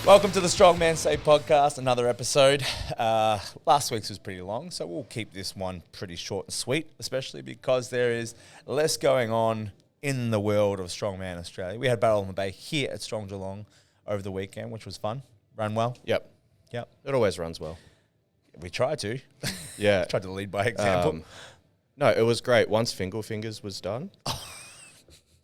Welcome to the Strongman Say podcast, another episode. Last week's was pretty long, so we'll keep this one pretty short and sweet, especially because there is less going on in the world of Strongman Australia. We had Battle on the Bay here at Strong Geelong over the weekend, which was fun. Run well. Yep. It always runs well. We tried to. Yeah. Tried to lead by example. No, it was great. Once Finger Fingers was done,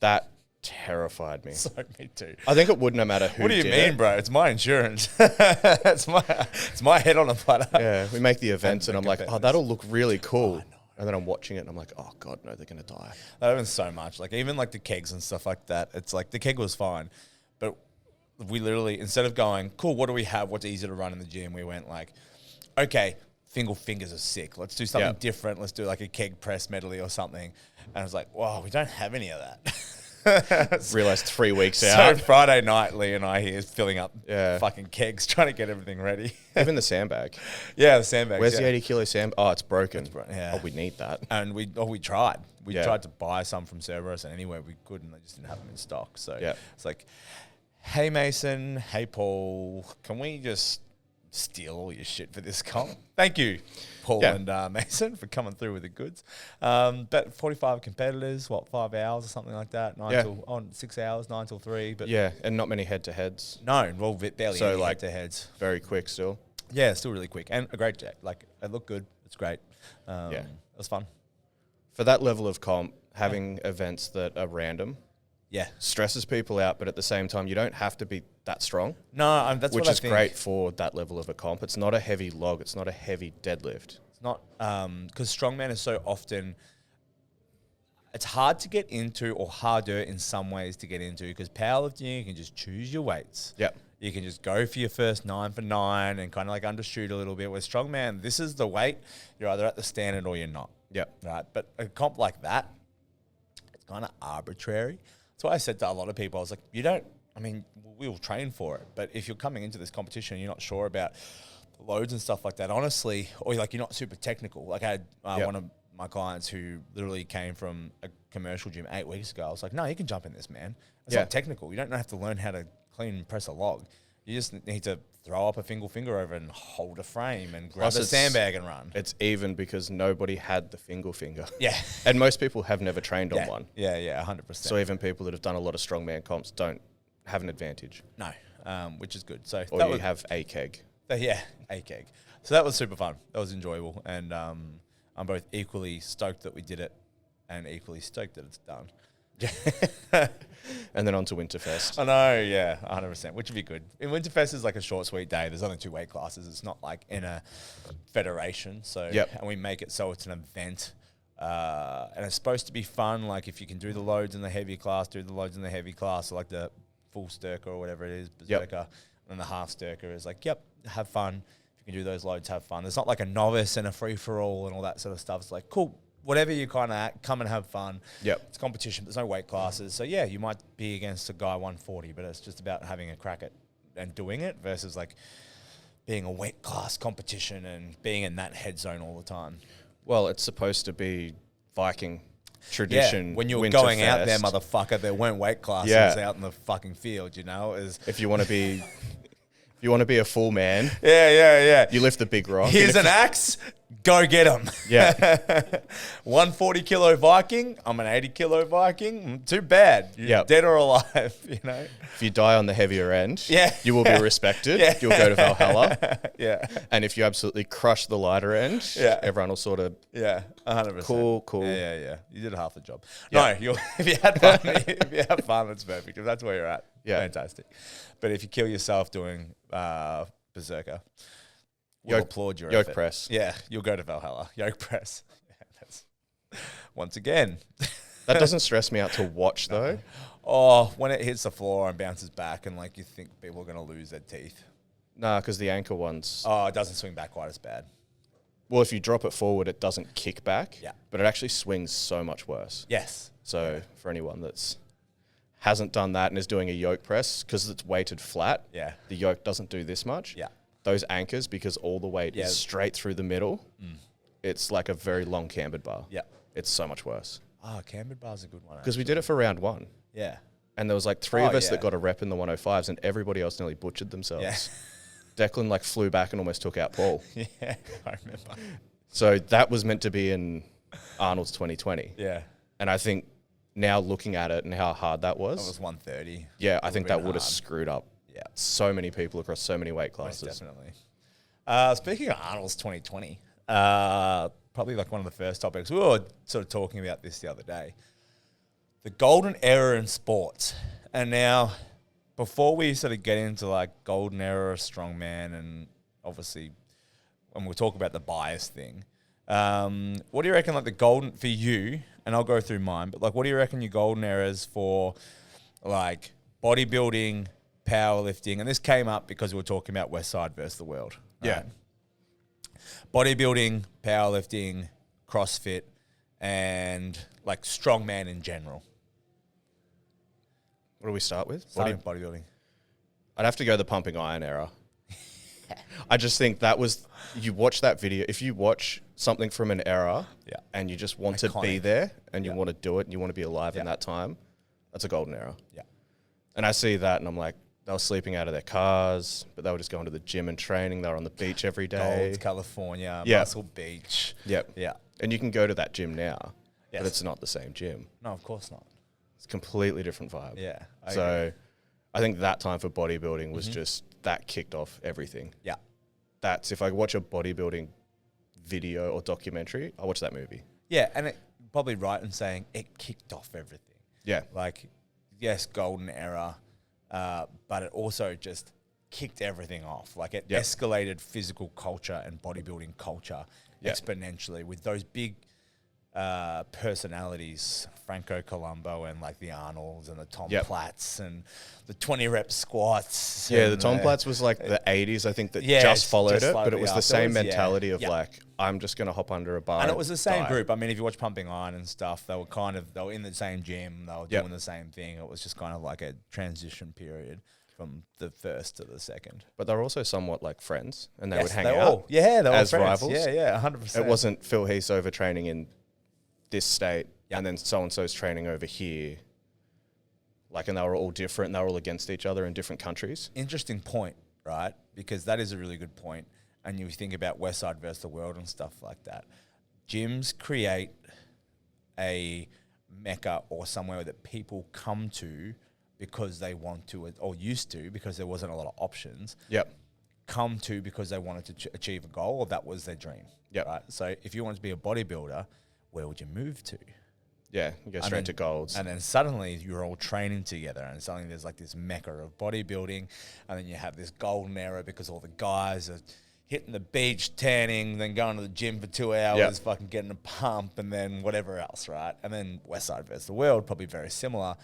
that terrified me. So me too. I think it would no matter who. What do you did mean, it. bro? It's my insurance. it's my head on a platter. Yeah, we make the events and I'm like, oh, that'll look really cool. Oh, no. And then I'm watching it and I'm like, oh God, no, they're going to die. That happens so much. Like even like the kegs and stuff like that. It's like the keg was fine, but we literally, instead of going, cool, what do we have? What's easy to run in the gym? We went like, okay, fingers are sick. Let's do something different. Let's do like a keg press medley or something. And I was like, wow, we don't have any of that. Realized 3 weeks So out. Friday night, Leigh and I here filling up Yeah. fucking kegs, trying to get everything ready. Even the sandbag. Yeah, the sandbags. Where's the 80 kilo sandbag? Oh, it's broken. yeah. Oh, we need that. And we tried. We Yeah. tried to buy some from Cerberus and anywhere we could, and they just didn't have them in stock. So Yeah. it's like, hey Mason, hey Paul, can we just steal all your shit for this comp? Thank you, Paul and Mason, for coming through with the goods. But 45 competitors, 5 hours or something like that? 6 hours, 9 till 3. But Yeah, and not many head-to-heads. no, well, barely So, any like, head-to-heads. Very quick still. Yeah, still really quick and a great jet. Like it looked good. It's great. Yeah. It was fun. For that level of comp, having events that are random Yeah. stresses people out, but at the same time, you don't have to be that strong. No, that's which what is I think. great for that level of a comp. It's not a heavy log. It's not a heavy deadlift. It's not because strongman is so often. It's hard to get into, or harder in some ways to get into, because powerlifting you can just choose your weights. Yep. You can just go for your first 9 for 9 and kind of like undershoot a little bit. With strongman, this is the weight. You're either at the standard or you're not. Yep. Right. But a comp like that, it's kind of arbitrary. That's why I said to a lot of people, I was like, we will train for it. But if you're coming into this competition and you're not sure about the loads and stuff like that, honestly, or like you're not super technical. Like I had one of my clients who literally came from a commercial gym 8 weeks ago. I was like, no, you can jump in this, man. It's not technical. You don't have to learn how to clean and press a log. You just need to throw up a finger over and hold a frame and grab a sandbag and run. It's even because nobody had the finger. Yeah. And most people have never trained on one. Yeah, 100%. So even people that have done a lot of strongman comps don't have an advantage. No, which is good. So Or you have a keg. Yeah, a keg. So that was super fun. That was enjoyable. And I'm both equally stoked that we did it and equally stoked that it's done. And then on to Winterfest. I know, yeah, 100%, which would be good. In Winterfest is like a short, sweet day. There's only 2 weight classes. It's not like in a federation. So, and we make it so it's an event. And it's supposed to be fun. Like if you can do the loads in the heavy class, do the loads in the heavy class. So like the full stirker or whatever it is, berserker. And the half stirker is like, have fun. If you can do those loads, have fun. There's not like a novice and a free-for-all and all that sort of stuff. It's like, cool. Whatever you kind of at, come and have fun. Yep. It's competition. There's no weight classes. So, yeah, you might be against a guy 140, but it's just about having a crack at and doing it versus, like, being a weight class competition and being in that head zone all the time. Well, it's supposed to be Viking tradition. Yeah, when you were going out there, motherfucker, there weren't weight classes out in the fucking field, you know? If you want to be... If you want to be a full man, you lift the big rock. Here's an axe, go get him. Yeah. 140 kilo Viking, I'm an 80 kilo Viking. Too bad. You're dead or alive, you know. If you die on the heavier end, you will be respected. Yeah. You'll go to Valhalla. Yeah. And if you absolutely crush the lighter end, everyone will sort of 100%. Cool. Yeah. You did half the job. No, if you had fun, it's perfect. If that's where you're at, fantastic. But if you kill yourself doing berserker, we'll applaud your effort. Yoke press. Yeah, you'll go to Valhalla. Yoke press. Yeah, that's once again. That doesn't stress me out to watch though. Oh, when it hits the floor and bounces back and like you think people are going to lose their teeth. Nah, because the anchor ones. Oh, it doesn't swing back quite as bad. Well, if you drop it forward, it doesn't kick back. Yeah. But it actually swings so much worse. Yes. So for anyone that's hasn't done that and is doing a yoke press, because it's weighted flat, the yoke doesn't do this much. Yeah. Those anchors, because all the weight is straight through the middle, it's like a very long cambered bar. Yeah. It's so much worse. Oh, cambered bar's a good one. Because we did it for round 1. Yeah. And there was like three of us that got a rep in the 105s, and everybody else nearly butchered themselves. Yeah. Declan like flew back and almost took out Paul. Yeah, I remember. So that was meant to be in Arnold's 2020. Yeah. And I think now looking at it and how hard that was. That was 130. Yeah, I think that would have screwed up so many people across so many weight classes. Most definitely. Speaking of Arnold's 2020, probably like one of the first topics. We were sort of talking about this the other day. The golden era in sports. And now, before we sort of get into like golden era of strongman and obviously when we'll talk about the bias thing, what do you reckon like the golden, for you, and I'll go through mine, but like what do you reckon your golden eras for like bodybuilding, powerlifting, and this came up because we were talking about West Side versus the world. Yeah. Bodybuilding, powerlifting, CrossFit, and like strongman in general. What do we start with? Bodybuilding. I'd have to go the pumping iron era. I just think that was, you watch that video, if you watch something from an era and you just want to be there and you want to do it and you want to be alive in that time, that's a golden era. Yeah. And I see that and I'm like, they were sleeping out of their cars, but they were just going to the gym and training. They were on the beach every day. Gold, California, Muscle Beach. Yep. Yeah. And you can go to that gym now, but it's not the same gym. No, of course not. It's a completely different vibe. Yeah. So I think that time for bodybuilding was just, that kicked off everything. Yeah. That's, if I watch a bodybuilding video or documentary, I watch that movie. Yeah, and it probably right in saying it kicked off everything. Yeah. Like, yes, golden era, but it also just kicked everything off. Like it escalated physical culture and bodybuilding culture exponentially with those big personalities, Franco Columbo and like the Arnolds and the Tom Platts and the 20 rep squats. Yeah, the Tom Platts was like the 80s, I think, that just followed it, but it was the same mentality of like, I'm just going to hop under a bar. And it was the same group. I mean, if you watch Pumping Iron and stuff, they were in the same gym, they were doing the same thing. It was just kind of like a transition period from the first to the second. But they were also somewhat like friends, and they would hang out they were as friends. rivals. Yeah, 100%. It wasn't Phil Heath overtraining in this state, and then so-and-so's training over here. Like, and they were all different, and they were all against each other in different countries. Interesting point, right? Because that is a really good point. And you think about West Side versus the world and stuff like that. Gyms create a mecca or somewhere that people come to because they want to, or used to, because there wasn't a lot of options. Yep. Come to because they wanted to achieve a goal, or that was their dream. Yep. Right? So if you wanted to be a bodybuilder, where would you move to? Yeah, you go straight to Golds. And then suddenly you're all training together, and suddenly there's like this mecca of bodybuilding, and then you have this golden era because all the guys are hitting the beach, tanning, then going to the gym for 2 hours, fucking getting a pump, and then whatever else, right? And then West Side versus the world, probably very similar.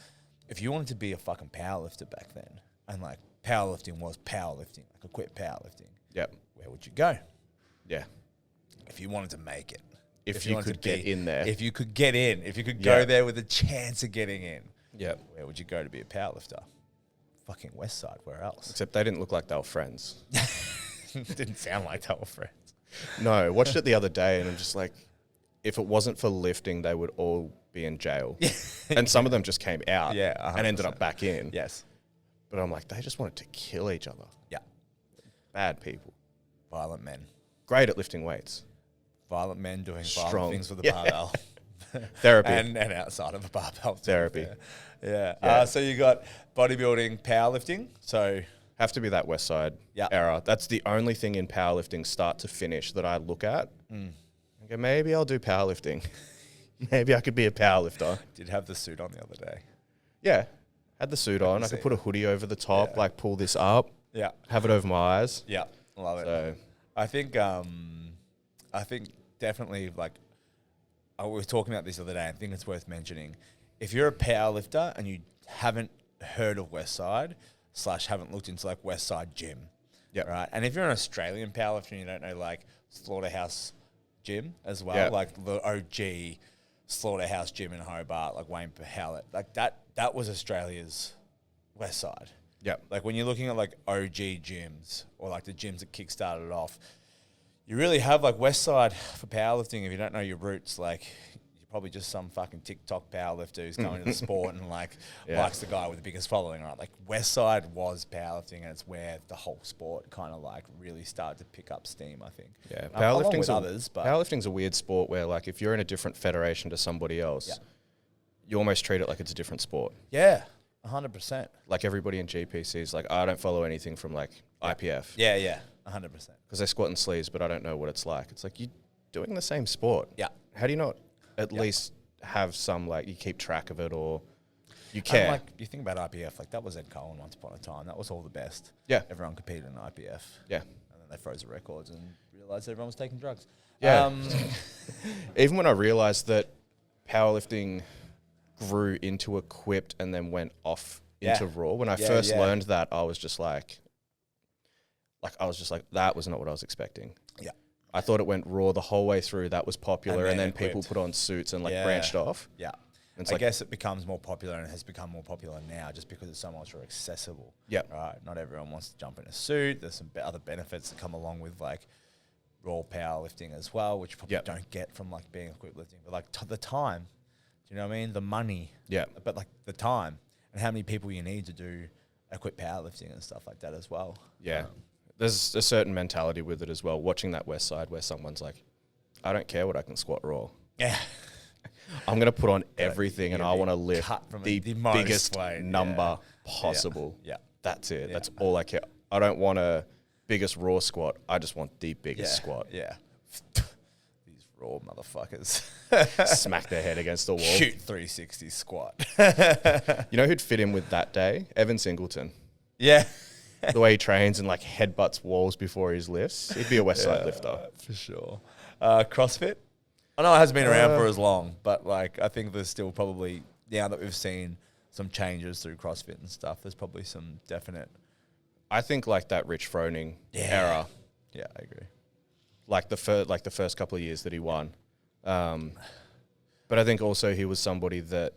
If you wanted to be a fucking powerlifter back then, and like powerlifting was powerlifting, like a quit powerlifting, where would you go? Yeah. If you wanted to make it. If you could get in there. If you could get in. If you could go there with a chance of getting in. Yeah. Where would you go to be a powerlifter? Fucking West Side. Where else? Except they didn't look like they were friends. Didn't sound like they were friends. No, watched it the other day and I'm just like, if it wasn't for lifting, they would all be in jail. And some of them just came out and ended up back in. Yes. But I'm like, they just wanted to kill each other. Yeah. Bad people. Violent men. Great at lifting weights. Violent men doing violent things with a barbell. Therapy. and outside of a barbell. Therapy. Yeah. So you got bodybuilding, powerlifting. So have to be that West Side era. That's the only thing in powerlifting start to finish that I look at. Okay, maybe I'll do powerlifting. Maybe I could be a powerlifter. Did have the suit on the other day. Yeah. Had the suit on. I could put a hoodie over the top, like pull this up. Yeah. Have it over my eyes. Yeah. Love it. So I think definitely, like, we were talking about this the other day. I think it's worth mentioning. If you're a powerlifter and you haven't heard of West Side / haven't looked into like West Side Gym, right? And if you're an Australian powerlifter and you don't know like Slaughterhouse Gym as well, like the OG Slaughterhouse Gym in Hobart, like Wayne Howlett, like that was Australia's West Side. Yep. Like when you're looking at like OG gyms or like the gyms that kickstarted it off, you really have like West Side for powerlifting. If you don't know your roots, like you're probably just some fucking TikTok powerlifter who's going to the sport and like likes the guy with the biggest following, right? Like Westside was powerlifting, and it's where the whole sport kind of like really started to pick up steam, I think. Yeah, powerlifting's a weird sport where like if you're in a different federation to somebody else, you almost treat it like it's a different sport. Yeah, 100%. Like everybody in GPC is like, I don't follow anything from like IPF. Yeah, 100%. Because they squat in sleeves, but I don't know what it's like. It's like, you're doing the same sport. Yeah. How do you not at least have some, like, you keep track of it or you care? Like, you think about IPF, like that was Ed Cohen once upon a time. That was all the best. Yeah. Everyone competed in IPF. Yeah. And then they froze the records and realized everyone was taking drugs. Yeah. Even when I realized that powerlifting grew into equipped and then went off into raw, when I first learned that, I was just like, that was not what I was expecting. Yeah. I thought it went raw the whole way through. That was popular, and then people put on suits and like branched off. Yeah. I guess it becomes more popular and has become more popular now just because it's so much more accessible. Yeah. Right. Not everyone wants to jump in a suit. There's some other benefits that come along with like raw powerlifting as well, which you probably don't get from like being equipped lifting. But like the time, do you know what I mean? The money. Yeah. But like the time and how many people you need to do equipped powerlifting and stuff like that as well. Yeah. There's a certain mentality with it as well. Watching that West Side where someone's like, I don't care what I can squat raw. Yeah. I'm going to put on everything and I want to lift the biggest number possible. Yeah. That's it. That's all I care. I don't want a biggest raw squat. I just want the biggest squat. Yeah. These raw motherfuckers. Smack their head against the wall. Shoot 360 squat. You know who'd fit in with that day? Evan Singleton. Yeah. The way he trains and like headbutts walls before his lifts. He'd be a West Side lifter. For sure. CrossFit? I know it hasn't been around for as long, but like I think there's still probably, now that we've seen some changes through CrossFit and stuff, there's probably some definite. I think like that Rich Froning era. Yeah, I agree. Like the first couple of years that he won. But I think also he was somebody that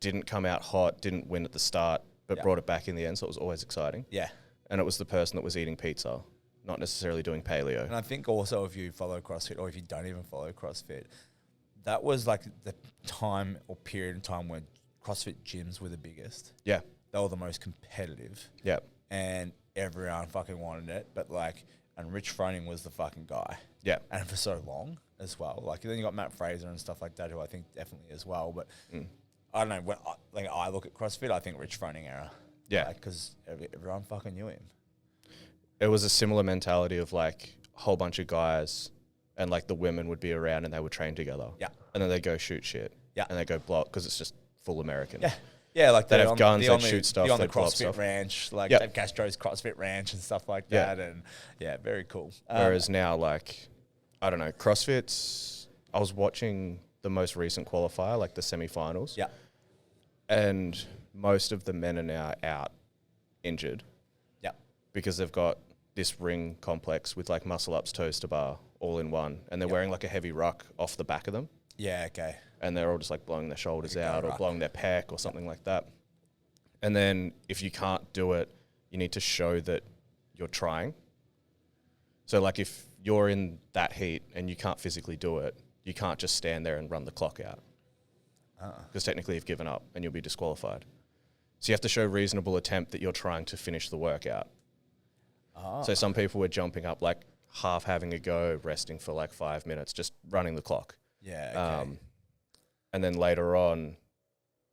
didn't come out hot, didn't win at the start, but brought it back in the end, so it was always exciting. Yeah. And it was the person that was eating pizza, not necessarily doing paleo. And I think also if you follow CrossFit or if you don't even follow CrossFit, that was like the time or period in time when CrossFit gyms were the biggest. Yeah. They were the most competitive. Yeah. And everyone fucking wanted it, but like, and Rich Froning was the fucking guy. Yeah. And for so long as well. Like, then you got Matt Fraser and stuff like that, who I think definitely as well, but I don't know, when I look at CrossFit, I think Rich Froning era. Yeah. Because everyone fucking knew him. It was a similar mentality of like a whole bunch of guys and like the women would be around and they would train together. Yeah. And then they go shoot shit. Yeah. And they go block because it's just full American. Yeah. Yeah, like they have guns, they shoot stuff, on the they blow CrossFit stuff. ranch, like Dave Castro's CrossFit ranch and stuff like that. And yeah, very cool. Whereas now, like, I don't know, CrossFit's, I was watching the most recent qualifier, like the semifinals. Yeah. And most of the men are now out injured. Yeah. Because they've got this ring complex with like muscle ups, toes to bar, all in one. And they're wearing like a heavy ruck off the back of them. Yeah, okay. And they're all just like blowing their shoulders out or blowing their pec or something like that. And then if you can't do it, you need to show that you're trying. So like if you're in that heat and you can't physically do it, you can't just stand there and run the clock out. Because technically you've given up and you'll be disqualified. So you have to show reasonable attempt that you're trying to finish the workout. So some people were jumping up like half having a go, resting for like 5 minutes, just running the clock. Yeah, okay. And then later on,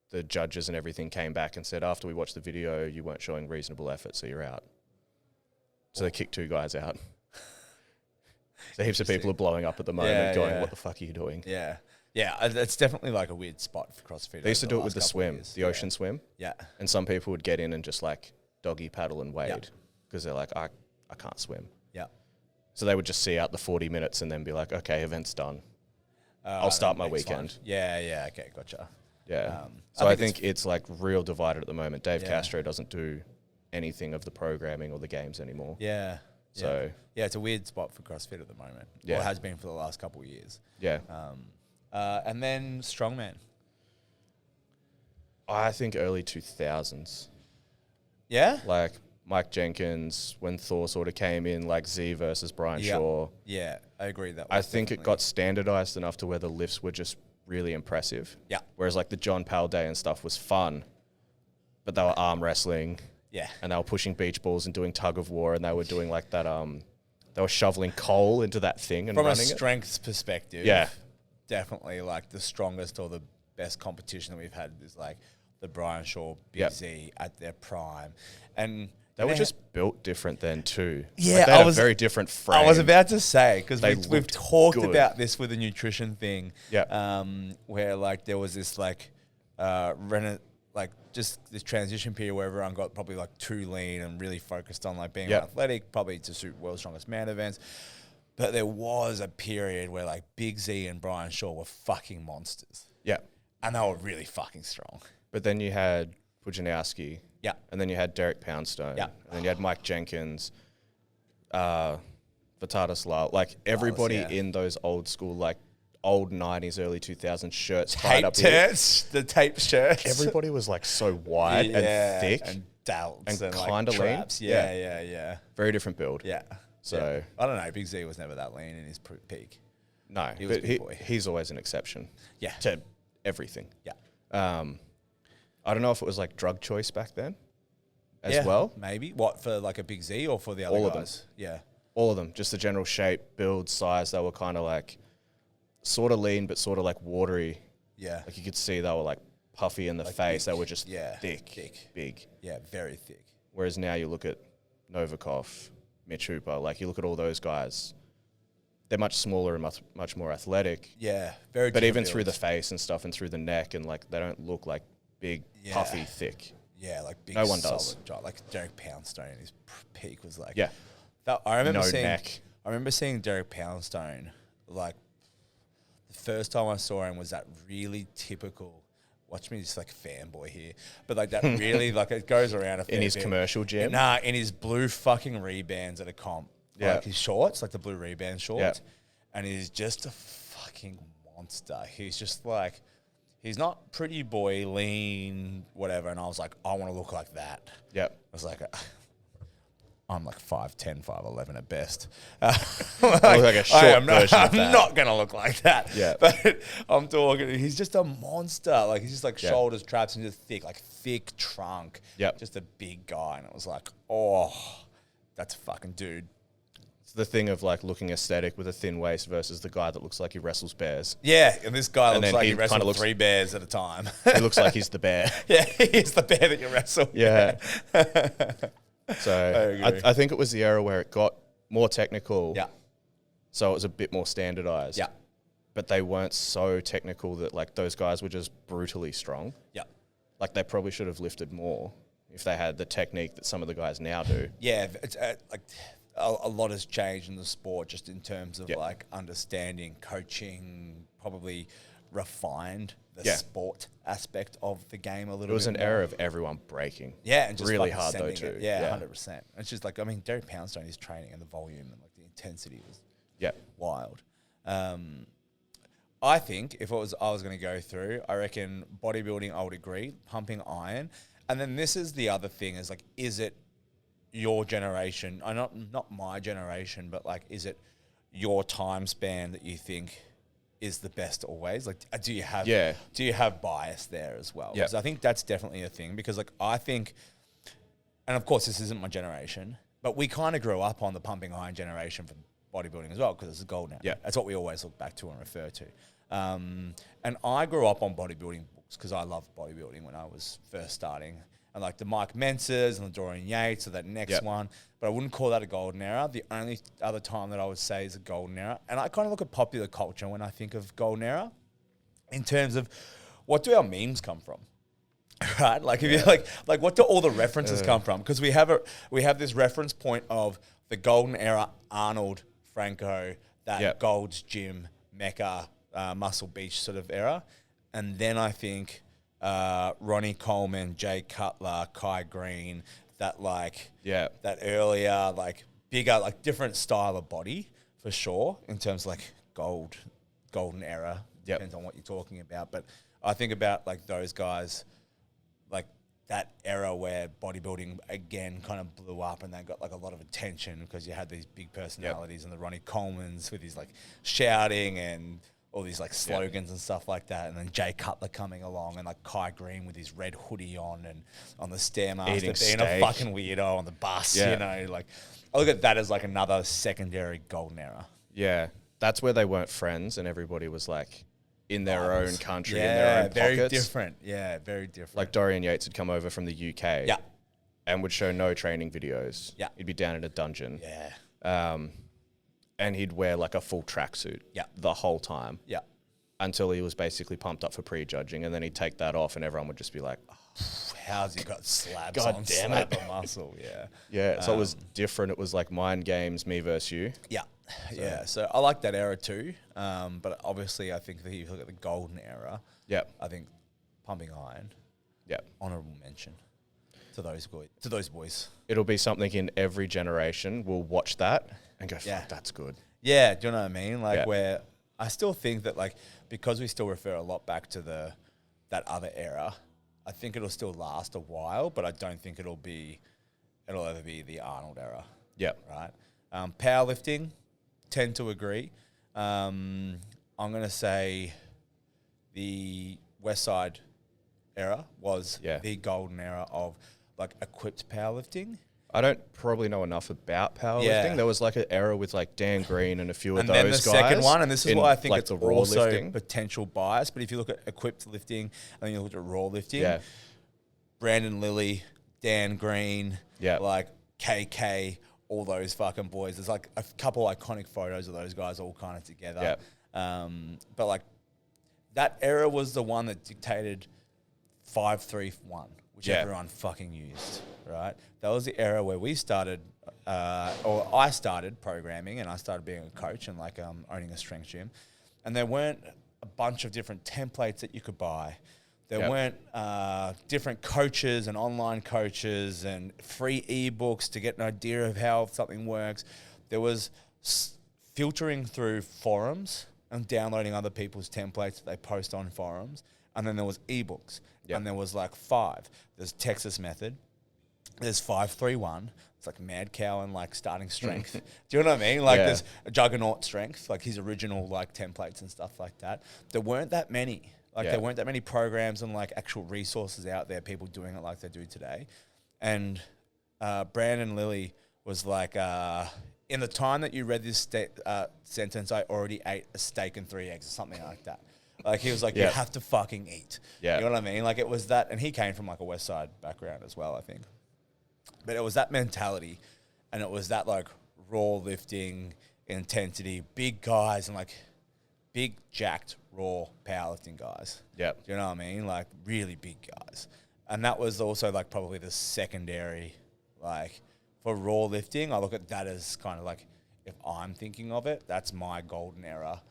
the judges and everything came back and said, after we watched the video, you weren't showing reasonable effort, so you're out. So they kicked 2 guys out. So heaps of people are blowing up at the moment going, what the fuck are you doing? Yeah. Yeah, it's definitely like a weird spot for CrossFit. They used to do it with the swim, the ocean swim. Yeah. And some people would get in and just like doggy paddle and wade because they're like, I can't swim. Yeah. So they would just see out the 40 minutes and then be like, okay, event's done. I'll start my weekend. Yeah, okay, gotcha. Yeah. So I think it's like real divided at the moment. Dave Castro doesn't do anything of the programming or the games anymore. Yeah. So yeah, it's a weird spot for CrossFit at the moment. Yeah. Well, it has been for the last couple of years. Yeah. And then Strongman. I think early 2000s. Yeah? Like Mike Jenkins, when Thor sort of came in, like Z versus Brian Shaw. Yeah, I agree that. I think it got standardized enough to where the lifts were just really impressive. Yeah. Whereas like the John Powell day and stuff was fun, but they were arm wrestling. Yeah. And they were pushing beach balls and doing tug of war, and they were doing like that. They were shoveling coal into that thing and from running a strengths perspective. Yeah. Definitely like the strongest or the best competition that we've had is like the Brian Shaw, Big Z at their prime. And they were just built different then too. Yeah, like they had a very different frame. I was about to say, because we've talked good. about this with the nutrition thing. Yeah. Where like there was this like just this transition period where everyone got probably like too lean and really focused on like being athletic, probably to suit World's Strongest Man events. But there was a period where like Big Z and Brian Shaw were fucking monsters. Yeah. And they were really fucking strong. But then you had Pudzianowski. Yeah. And then you had Derek Poundstone. Yeah. And then you had Mike Jenkins, Vitalis Lal. Like everybody in those old school, like old 90s, early 2000s shirts tied up here. The tape shirts. Everybody was like so wide and thick. And delts and kind of like lean. traps. Yeah. Very different build. Yeah. So I don't know. Big Z was never that lean in his peak. No, he was a big boy. He's always an exception. Yeah. To everything. Yeah. I don't know if it was like drug choice back then as well. Maybe. What, for like a Big Z or for the other All guys? of them. Yeah. All of them. Just the general shape, build, size. They were kind of like sort of lean, but sort of like watery. Yeah. Like you could see they were like puffy in the like face. big. They were just thick, big. Yeah, very thick. Whereas now you look at Novikov, Mitch Hooper, like you look at all those guys, they're much smaller and much more athletic. Yeah, very. But even through the face and stuff and through the neck, and like they don't look like big, puffy, thick. Yeah, like big. No one does. Jaw. Like Derek Poundstone, his peak was like. Yeah. I remember seeing neck. I remember seeing Derek Poundstone. Like the first time I saw him was that really typical. Watch me just like fanboy here, but like that really like it goes around a fair in his bit. commercial gym. Nah, in his blue fucking Rebands at a comp. Yeah. Like his shorts, like the blue Reband shorts. Yeah. And he's just a fucking monster. He's just like, he's not pretty boy, lean, whatever. And I was like, I want to look like that. Yep. I was like, I'm like 5'10", 5'11" at best. like a short version of that. I'm not going to look like that. Yeah. But I'm talking, he's just a monster. Like he's just like shoulders, traps, and just thick, like thick trunk. Yep. Just a big guy. And it was like, oh, that's a fucking dude. It's the thing of like looking aesthetic with a thin waist versus the guy that looks like he wrestles bears. Yeah, and this guy And looks then like he he wrestled kinda 3 bears at a time. He looks like he's the bear. Yeah, he's the bear that you wrestle. Yeah. So agree. I think it was the era where it got more technical. Yeah. So it was a bit more standardized. Yeah. But they weren't so technical that like those guys were just brutally strong. Yeah. Like they probably should have lifted more if they had the technique that some of the guys now do. Yeah, it's like a lot has changed in the sport just in terms of like understanding, coaching, probably refined the sport aspect of the game a little bit. It was an more. era of everyone breaking. Yeah, and just really fucking hard though sending too. it. Yeah, 100%. It's just like, I mean, Derek Poundstone, his training and the volume and like the intensity was wild. I think if I was going to go through, I reckon bodybuilding, I would agree, pumping iron. And then this is the other thing is like, is it your generation, not my generation, but like, is it your time span that you think is the best always? Like, do you have bias there as well? Yeah. Because I think that's definitely a thing, because like, I think, and of course this isn't my generation, but we kind of grew up on the pumping iron generation for bodybuilding as well, because it's a gold now. Yeah. That's what we always look back to and refer to. And I grew up on bodybuilding books because I loved bodybuilding when I was first starting. And like the Mike Mentzes and the Dorian Yates or that next one. But I wouldn't call that a golden era. The only other time that I would say is a golden era. And I kind of look at popular culture when I think of golden era in terms of what do our memes come from? Right? Like if you like what do all the references come from? Because we have this reference point of the golden era, Arnold, Franco, that Gold's Gym, Mecca, Muscle Beach sort of era. And then I think Ronnie Coleman, Jay Cutler, Kai Green, that earlier, like bigger, like different style of body for sure in terms of like golden era. Depends on what you're talking about. But I think about like those guys, like that era where bodybuilding again kind of blew up and they got like a lot of attention because you had these big personalities and the Ronnie Colemans with his like shouting and all these like slogans and stuff like that, and then Jay Cutler coming along, and like Kai Green with his red hoodie on, and on the Stairmaster being steak. a fucking weirdo on the bus, you know, like I look at that as like another secondary golden era. Yeah, that's where they weren't friends, and everybody was like in their own country, in their own pockets. Very different. Yeah, very different. Like Dorian Yates had come over from the UK, and would show no training videos. Yeah, he'd be down in a dungeon. Yeah. And he'd wear like a full tracksuit the whole time. Yeah. Until he was basically pumped up for prejudging, and then he'd take that off, and everyone would just be like, oh, how's he got slabs God on damn slab it. of muscle? Yeah. Yeah, so it was different. It was like mind games, me versus you. Yeah. So I like that era too. But obviously I think that if you look at the golden era, I think pumping iron, honorable mention to those boys. It'll be something in every generation. We'll watch that and go, fuck, that's good. Yeah, do you know what I mean? Like where I still think that like because we still refer a lot back to that other era, I think it'll still last a while, but I don't think it'll ever be the Arnold era. Yeah. Right. Powerlifting, tend to agree. I'm gonna say the West Side era was the golden era of like equipped powerlifting. I don't probably know enough about powerlifting. Yeah. There was like an era with like Dan Green and a few of those guys. And then the second one, and this is why I think like it's the raw also lifting. Potential bias. But if you look at equipped lifting and then you look at raw lifting, Brandon Lilly, Dan Green, like KK, all those fucking boys. There's like a couple iconic photos of those guys all kind of together. But like that era was the one that dictated 5-3-1, which everyone fucking used, right? That was the era where we started, or I started programming, and I started being a coach and like owning a strength gym. And there weren't a bunch of different templates that you could buy. There weren't different coaches and online coaches and free ebooks to get an idea of how something works. There was filtering through forums and downloading other people's templates that they post on forums. And then there was ebooks. And there was like 5. There's Texas Method. There's 5-3-1. It's like Mad Cow and like starting strength. Do you know what I mean? Like there's a Juggernaut strength, like his original like templates and stuff like that. There weren't that many. Like there weren't that many programs and like actual resources out there, people doing it like they do today. And Brandon Lilly was like, in the time that you read this sentence, I already ate a steak and 3 eggs or something like that. Like he was like, you have to fucking eat. You know what I mean? Like it was that, and he came from like a West Side background as well, I think. But it was that mentality, and it was that like raw lifting intensity, big guys and like big jacked raw powerlifting guys. Do you know what I mean? Like really big guys. And that was also like probably the secondary, like for raw lifting. I look at that as kind of like, if I'm thinking of it, that's my golden era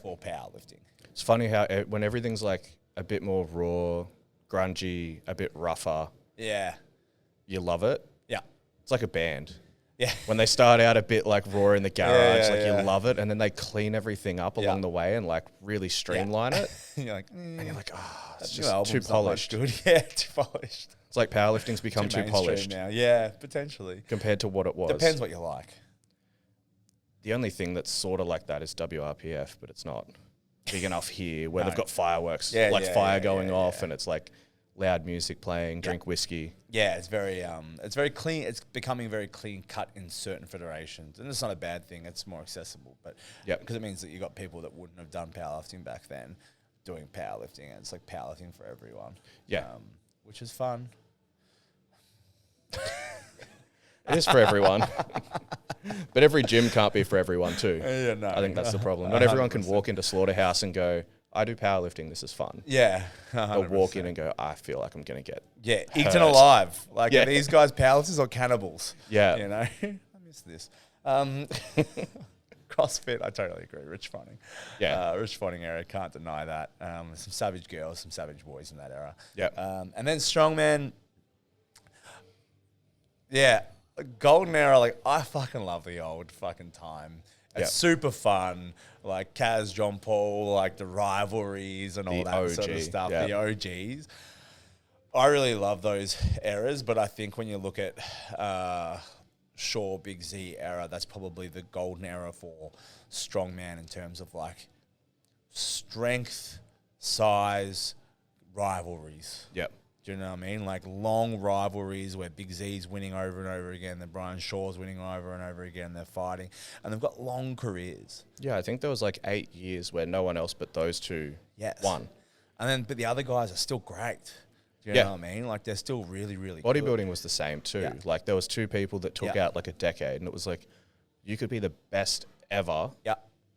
for powerlifting. It's funny how when everything's like a bit more raw, grungy, a bit rougher, you love it. It's like a band. When they start out a bit like raw in the garage, you love it, and then they clean everything up along the way and like really streamline it. And you're like, and you're like, oh, it's just too polished. Good. Yeah, too polished. It's like powerlifting's become too polished now. Yeah, potentially. Compared to what it was. Depends what you like. The only thing that's sort of like that is WRPF, but it's not big enough here where they've got fireworks, fire going off, and it's like loud music playing, drink whiskey. Yeah, it's very clean. It's becoming very clean cut in certain federations, and it's not a bad thing. It's more accessible, but because it means that you got people that wouldn't have done powerlifting back then doing powerlifting, and it's like powerlifting for everyone. Which is fun. It is for everyone. But every gym can't be for everyone too. No, I think that's the problem. Not everyone can walk into Slaughterhouse and go, I do powerlifting, this is fun. Yeah. 100%. They'll walk in and go, I feel like I'm going to get eaten alive. Like, are these guys powerlifters or cannibals? Yeah. You know? I miss this. CrossFit, I totally agree. Rich Fonning. Rich Fonning era, can't deny that. Some savage girls, some savage boys in that era. And then Strongman, golden era, like, I fucking love the old fucking time. It's super fun, like Kaz, John Paul, like the rivalries and all that sort of stuff, the OGs. I really love those eras, but I think when you look at Shaw, Big Z era, that's probably the golden era for Strongman in terms of like strength, size, rivalries. Yep. Do you know what I mean? Like long rivalries where Big Z's winning over and over again, then Brian Shaw's winning over and over again. They're fighting, and they've got long careers. Yeah, I think there was like 8 years where no one else but those two won. And then, but the other guys are still great. Do you know what I mean? Like they're still really, really Bodybuilding good. was the same too. Yeah. Like there was two people that took out like a decade, and it was like, you could be the best ever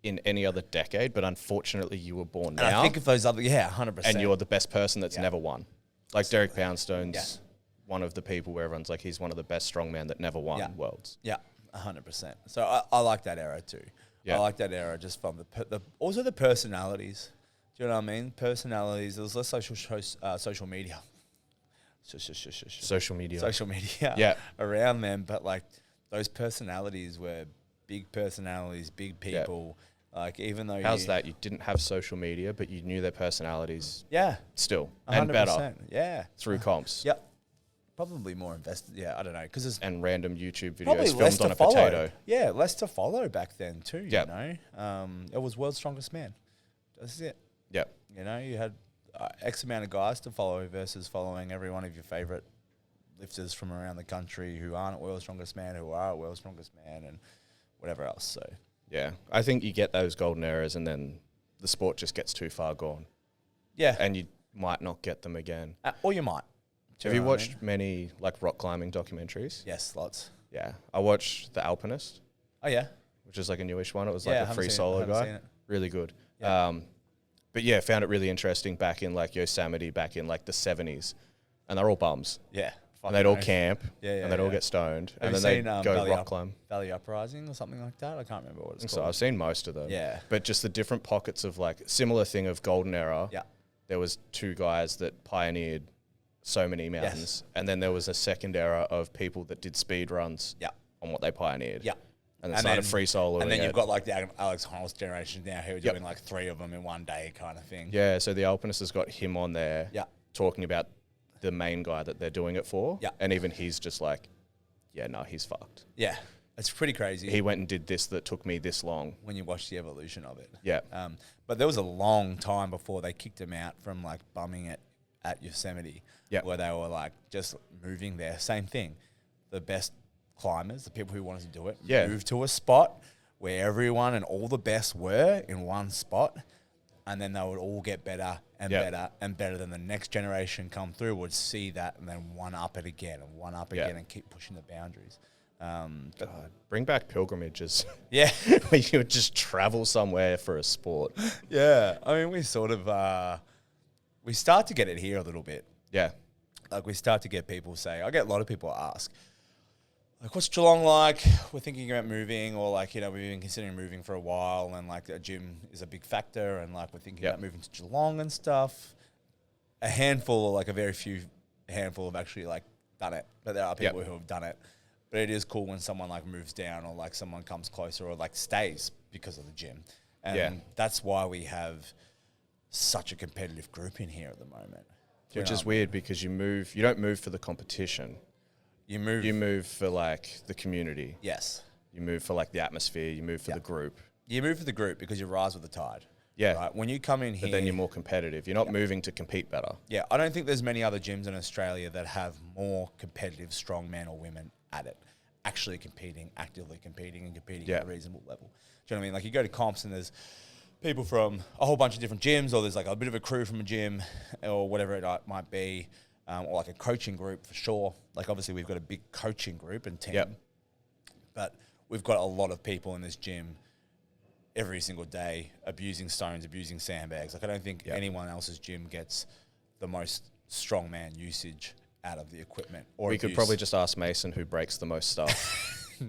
in any other decade, but unfortunately you were born And now. I think if those other, 100%. And you're the best person that's never won. Like Derek Poundstone's one of the people where everyone's like, he's one of the best strongman that never won worlds. Yeah, 100%. So I like that era too. I like that era just from also the personalities. Do you know what I mean? Personalities. There was less social media. Social media around them, but like those personalities were big personalities, big people. Like even though how's that? You didn't have social media, but you knew their personalities. Still 100%, and better. Through comps. Yep. Probably more invested. Yeah, I don't know and random YouTube videos filmed on a potato. Yeah, less to follow back then too. You know, it was World's Strongest Man. That's it. Yep. You know, you had X amount of guys to follow versus following every one of your favorite lifters from around the country who aren't World's Strongest Man, who are World's Strongest Man, and whatever else. So yeah, I think you get those golden eras, and then the sport just gets too far gone. Yeah, and you might not get them again, or you might. Have you watched many like rock climbing documentaries? Yes, lots. Yeah, I watched The Alpinist. Oh yeah, which is like a newish one. It was like a free solo guy. Really good. Yeah. But yeah, found it really interesting back in like Yosemite, back in like the 70s, and they're all bums. Yeah. And they'd all camp, and they'd all get stoned, and then they'd go rock climb. Valley Uprising or something like that? I can't remember what it's called. So I've seen most of them. Yeah. But just the different pockets of like, similar thing of golden era. Yeah. There was two guys that pioneered so many mountains. And then there was a second era of people that did speed runs on what they pioneered. Yeah. And then started free soloing. And then you've got like the Alex Honnold's generation now who are doing like 3 of them in one day kind of thing. Yeah, so the Alpinist has got him on there talking about the main guy that they're doing it for. Yeah. And even he's just like, yeah, no, he's fucked. Yeah. It's pretty crazy. He went and did this that took me this long. When you watch the evolution of it. Yeah. But there was a long time before they kicked him out from like bumming it at Yosemite. Yeah. Where they were like just moving there. Same thing. The best climbers, the people who wanted to do it, moved to a spot where everyone and all the best were in one spot. And then they would all get better and better and better. Then the next generation come through would see that and then one up it again and one up again and keep pushing the boundaries. God, bring back pilgrimages. Yeah. Where you would just travel somewhere for a sport. Yeah. I mean, we sort of, we start to get it here a little bit. Yeah. Like we start to get people say, I get a lot of people ask, like, what's Geelong like? We're thinking about moving, or like, you know, we've been considering moving for a while, and like a gym is a big factor, and like we're thinking about moving to Geelong and stuff. A handful, or like a very few handful have actually like done it, but there are people who have done it. But it is cool when someone like moves down, or like someone comes closer, or like stays because of the gym. And that's why we have such a competitive group in here at the moment. Which is weird because you don't move for the competition. You move for like the community. Yes. You move for like the atmosphere. You move for the group. You move for the group because you rise with the tide. Yeah. Right? When you come in here. But then you're more competitive. You're not moving to compete better. Yeah. I don't think there's many other gyms in Australia that have more competitive strong men or women at it. Actually competing, actively competing, and competing at a reasonable level. Do you know what I mean? Like you go to comps and there's people from a whole bunch of different gyms, or there's like a bit of a crew from a gym or whatever it might be. Or like a coaching group for sure. Like obviously we've got a big coaching group and team, but we've got a lot of people in this gym every single day abusing stones, abusing sandbags. Like I don't think anyone else's gym gets the most strongman usage out of the equipment. Or we could probably just ask Mason who breaks the most stuff.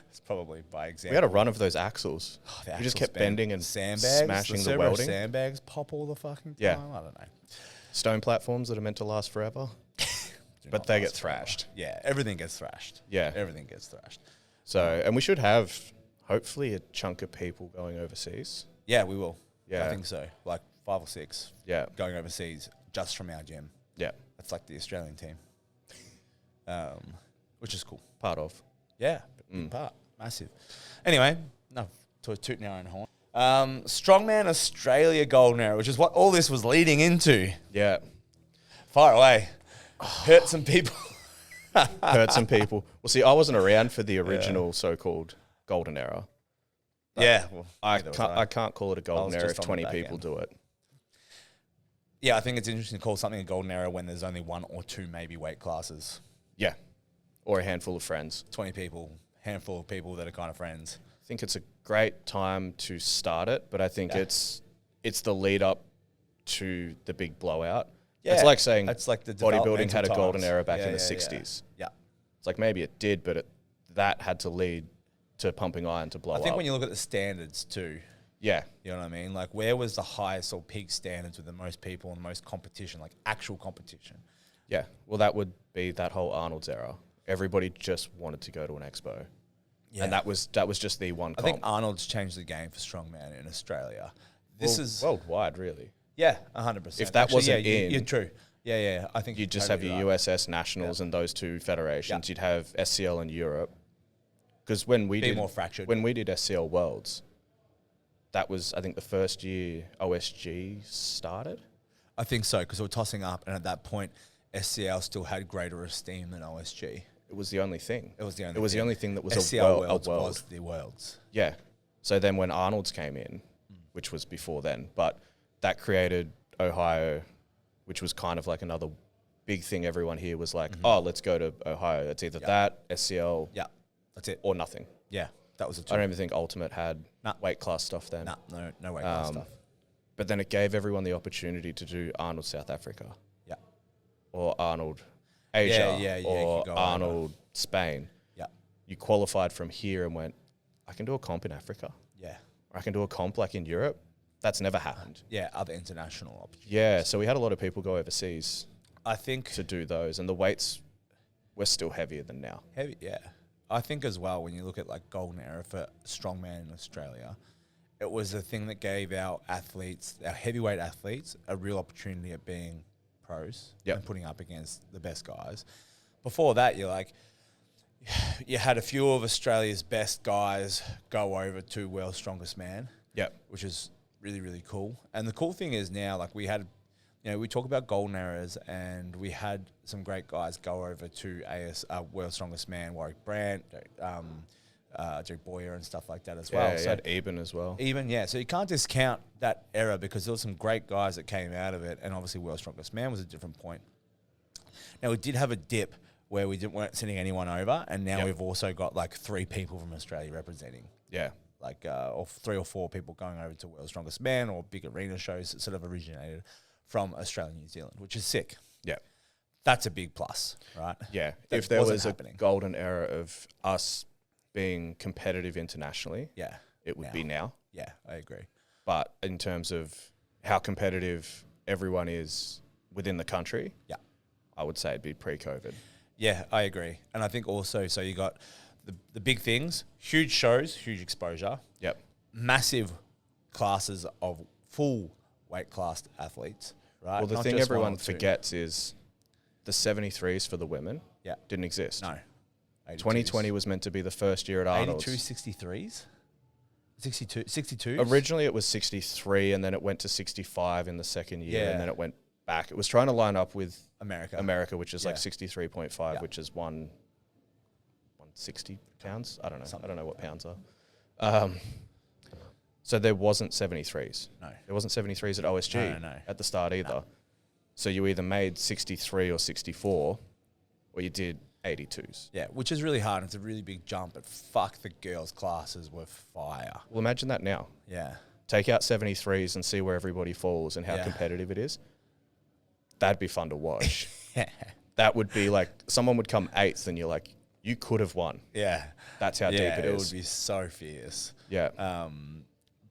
It's probably by example. We had a run of those axles. Oh, we just kept bending and sandbags, smashing the welding. Sandbags pop all the fucking time. Yeah. I don't know. Stone platforms that are meant to last forever. But they get thrashed. Yeah, everything gets thrashed. Yeah. Everything gets thrashed. So, and we should have, hopefully, a chunk of people going overseas. Yeah, we will. Yeah. I think so. Like 5 or 6 going overseas just from our gym. Yeah. That's like the Australian team. Which is cool. Part of. Yeah, big part. Massive. Anyway, enough to tooting our own horn. Strongman Australia Golden Era, which is what all this was leading into. Yeah. Far away. Hurt some people. Hurt some people. Well, see, I wasn't around for the original so-called golden era. Yeah. Well, I can't call it a golden era if 20 people do it. Yeah, I think it's interesting to call something a golden era when there's only one or two maybe weight classes. Yeah. Or a handful of friends. 20 people, handful of people that are kind of friends. I think it's a great time to start it, but I think it's the lead up to the big blowout. Yeah. It's like saying it's like the bodybuilding had a golden era back in the 60s. Yeah. It's like maybe it did, but that had to lead to pumping iron to blow up. I think when you look at the standards too. Yeah. You know what I mean? Like, where was the highest or peak standards with the most people and the most competition, like actual competition? Yeah. Well, that would be that whole Arnold's era. Everybody just wanted to go to an expo. Yeah. And that was just the one comp. I think Arnold's changed the game for strongman in Australia. This is worldwide, really. Yeah, 100%. If that wasn't you're true. Yeah. I think you'd just have your USS Nationals and those two federations. You'd have SCL in Europe. Because when we did SCL Worlds, that was, I think, the first year OSG started. I think so, because we were tossing up, and at that point, SCL still had greater esteem than OSG. It was the only thing. It was the only thing that was SCL a world. was the Worlds. Yeah. So then when Arnold's came in, which was before then, but that created Ohio, which was kind of like another big thing. Everyone here was like, oh, let's go to Ohio. It's either that, SCL, that's it, or nothing. Yeah, that was the two. I don't even think Ultimate had weight class stuff then. No weight class stuff. But then it gave everyone the opportunity to do Arnold South Africa. Yeah. Or Arnold Asia. Or Arnold Spain. Yeah. You qualified from here and went, I can do a comp in Africa. Yeah. Or I can do a comp like in Europe. That's never happened. Yeah, other international opportunities. Yeah, so we had a lot of people go overseas. I think to do those, and the weights were still heavier than now. Heavy, yeah. I think as well, when you look at like golden era for strongman in Australia, it was the thing that gave our athletes, our heavyweight athletes, a real opportunity at being pros and putting up against the best guys. Before that, you had a few of Australia's best guys go over to World's Strongest Man. Yeah, which is really, really cool. And the cool thing is now, like we had, we talk about golden eras, and we had some great guys go over to World's Strongest Man, Warwick Brandt, Joe Boyer and stuff like that as well. Yeah, so had Eben as well. So you can't discount that era because there were some great guys that came out of it, and obviously World's Strongest Man was a different point. Now, we did have a dip where we weren't sending anyone over, and now we've also got like 3 people from Australia representing. Yeah. Like or 3 or 4 people going over to World's Strongest Man or big arena shows that sort of originated from Australia and New Zealand, which is sick. Yeah. That's a big plus, right? Yeah. If there was a golden era of us being competitive internationally, it would be now. Yeah, I agree. But in terms of how competitive everyone is within the country, I would say it'd be pre-COVID. Yeah, I agree. And I think also, so you got the big things, huge shows, huge exposure. Yep. Massive classes of full weight classed athletes, right? Well, the thing everyone forgets is the 73s for the women didn't exist. No. 2020 was meant to be the first year at Arnold's. 82 63s? 62? Originally it was 63 and then it went to 65 in the second year and then it went back. It was trying to line up with America, which is like 63.5, which is 160 pounds. I don't know. I don't know what pounds are. So there wasn't 73s. No. There wasn't 73s at OSG at the start either. No. So you either made 63 or 64 or you did 82s. Yeah, which is really hard. It's a really big jump, but fuck, the girls' classes were fire. Well, imagine that now. Yeah. Take out 73s and see where everybody falls and how competitive it is. That'd be fun to watch. That would be like, someone would come 8th and you're like, you could have won. Yeah. That's how deep it is. It would be so fierce. Yeah.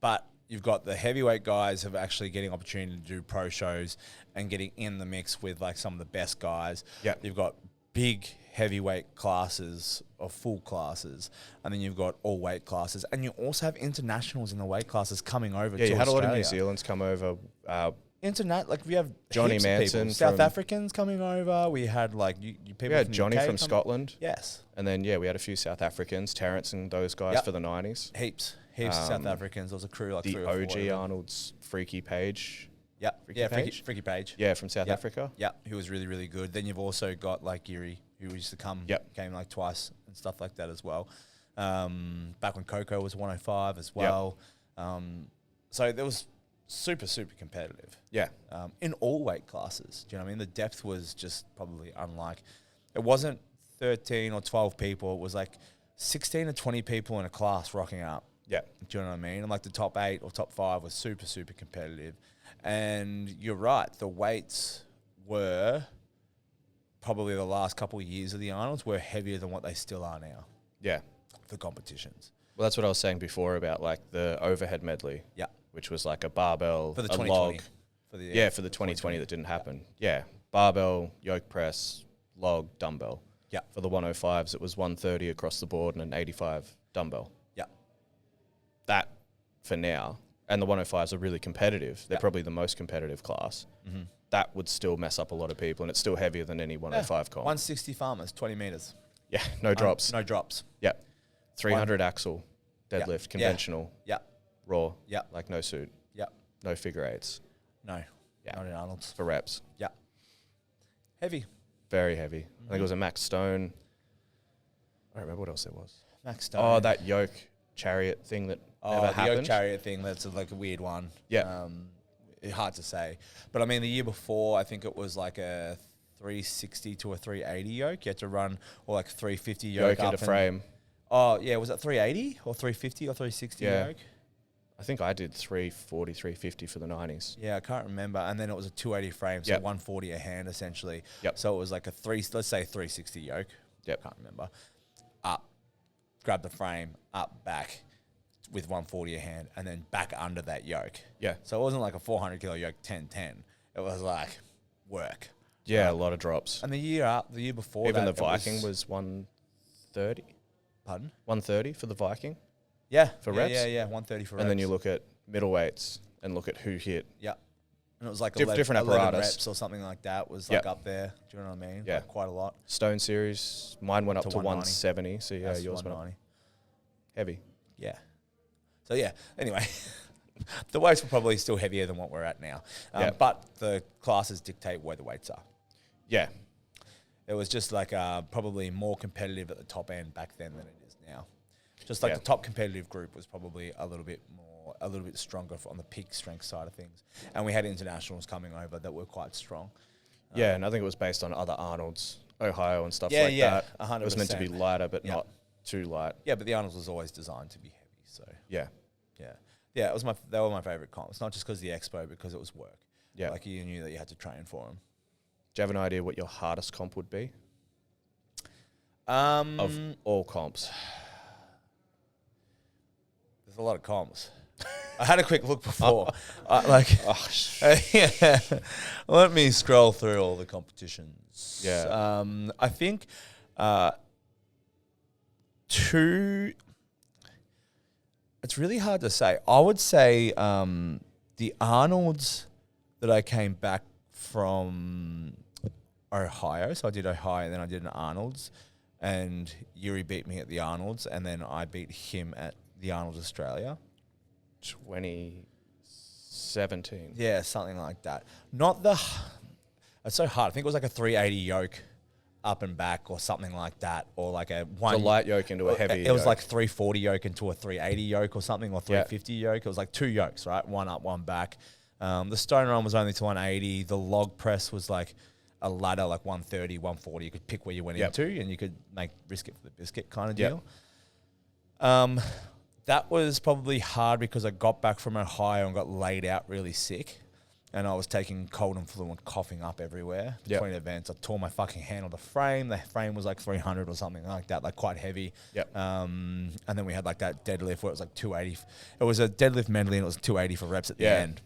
But you've got the heavyweight guys have actually getting opportunity to do pro shows and getting in the mix with like some of the best guys. Yeah. You've got big heavyweight classes or full classes, and then you've got all weight classes, and you also have internationals in the weight classes coming over. Yeah, to you had Australia. a lot of New Zealand's come over. Like we have Johnny Manson, South Africans coming over. We had like people. We had from Johnny UK from Scotland. Yes, and then we had a few South Africans, Terrence and those guys for the 90s. Heaps of South Africans. There was a crew like the 3 or 4. OG Arnold's Freaky Page. Freaky Page. Yeah, from South Africa. Yeah, who was really, really good. Then you've also got like Yuri, who used to came like twice and stuff like that as well. Back when Coco was 105 as well. So there was super, super competitive. Yeah. In all weight classes. Do you know what I mean? The depth was just probably unlike. It wasn't 13 or 12 people. It was like 16 to 20 people in a class rocking up. Yeah. Do you know what I mean? And like the top 8 or top 5 was super, super competitive. And you're right, the weights were probably the last couple of years of the Arnolds were heavier than what they still are now. Yeah. For competitions. Well, that's what I was saying before about like the overhead medley. Yeah. Which was like a barbell, for the a 2020. log. For the 2020 that didn't happen. Yeah. Barbell, yoke press, log, dumbbell. Yeah. For the 105s, it was 130 across the board and an 85 dumbbell. Yeah. That, for now, and the 105s are really competitive. They're probably the most competitive class. Mm-hmm. That would still mess up a lot of people, and it's still heavier than any 105 comp. 160 farmers, 20 meters. Yeah, no drops. No drops. Yeah. 300 axle, deadlift, conventional. Yeah. Raw. Yeah. Like no suit. Yeah. No figure eights. No. Yeah. Not in Arnold's. For reps. Yeah. Heavy. Very heavy. I think it was a Max Stone. I don't remember what else there was. Max Stone. Oh, that yoke chariot thing that never happened. The yoke chariot thing, that's like a weird one. Yeah. Hard to say. But I mean, the year before, I think it was like a 360 to a 380 yoke. You had to run, or like 350 yoke into frame. Oh, yeah. Was it 380 or 350 or 360 yoke? I think I did 340, 350 for the 90s. Yeah, I can't remember. And then it was a 280 frame, so 140 a hand essentially. Yep. So it was like let's say 360 yoke. Yep. Can't remember. Up, grab the frame, up, back with 140 a hand, and then back under that yoke. Yeah. So it wasn't like a 400 kilo yoke 10-10. It was like work. Yeah, a lot of drops. And the year before even that, the Viking was 130. Pardon? 130 for the Viking. Yeah. For reps? Yeah, 130 for reps. And then you look at middleweights and look at who hit. Yeah. And it was like different 11 apparatus. reps or something like that was like up there. Do you know what I mean? Yeah. Like quite a lot. Stone series, mine went up to 190. 170. So yeah, That's yours went up. 190. Heavy. Yeah. So yeah, anyway, the weights were probably still heavier than what we're at now. But the classes dictate where the weights are. Yeah. It was just like probably more competitive at the top end back then than it is now. Just like the top competitive group was probably a little bit stronger on the peak strength side of things. And we had internationals coming over that were quite strong. Yeah, and I think it was based on other Arnolds, Ohio and stuff like that. 100%. It was meant to be lighter, but not too light. Yeah, but the Arnold's was always designed to be heavy. So yeah. They were my favorite comps, not just because of the expo, because it was work. Yeah. Like you knew that you had to train for them. Do you have an idea what your hardest comp would be? Of Of all comps. There's a lot of comps. I had a quick look before. Let me scroll through all the competitions. Yeah. I think two. It's really hard to say. I would say the Arnolds that I came back from Ohio. So I did Ohio and then I did an Arnold's. And Yuri beat me at the Arnold's. And then I beat him at the Arnold's Australia. 2017. Yeah, something like that. It's so hard. I think it was like a 380 yoke up and back or something like that. Or like a light yoke into a heavy yoke. It was like 340 yoke into a 380 yoke or something, or 350 yoke. It was like two yokes, right? One up, one back. The stone run was only to 180. The log press was like a ladder, like 130, 140. You could pick where you went into, and you could risk it for the biscuit kind of deal. That was probably hard because I got back from Ohio and got laid out really sick. And I was taking cold and flu and coughing up everywhere between events. I tore my fucking hand on the frame. The frame was like 300 or something like that, like quite heavy. And then we had like that deadlift where it was like 280. It was a deadlift medley and it was 280 for reps at the end.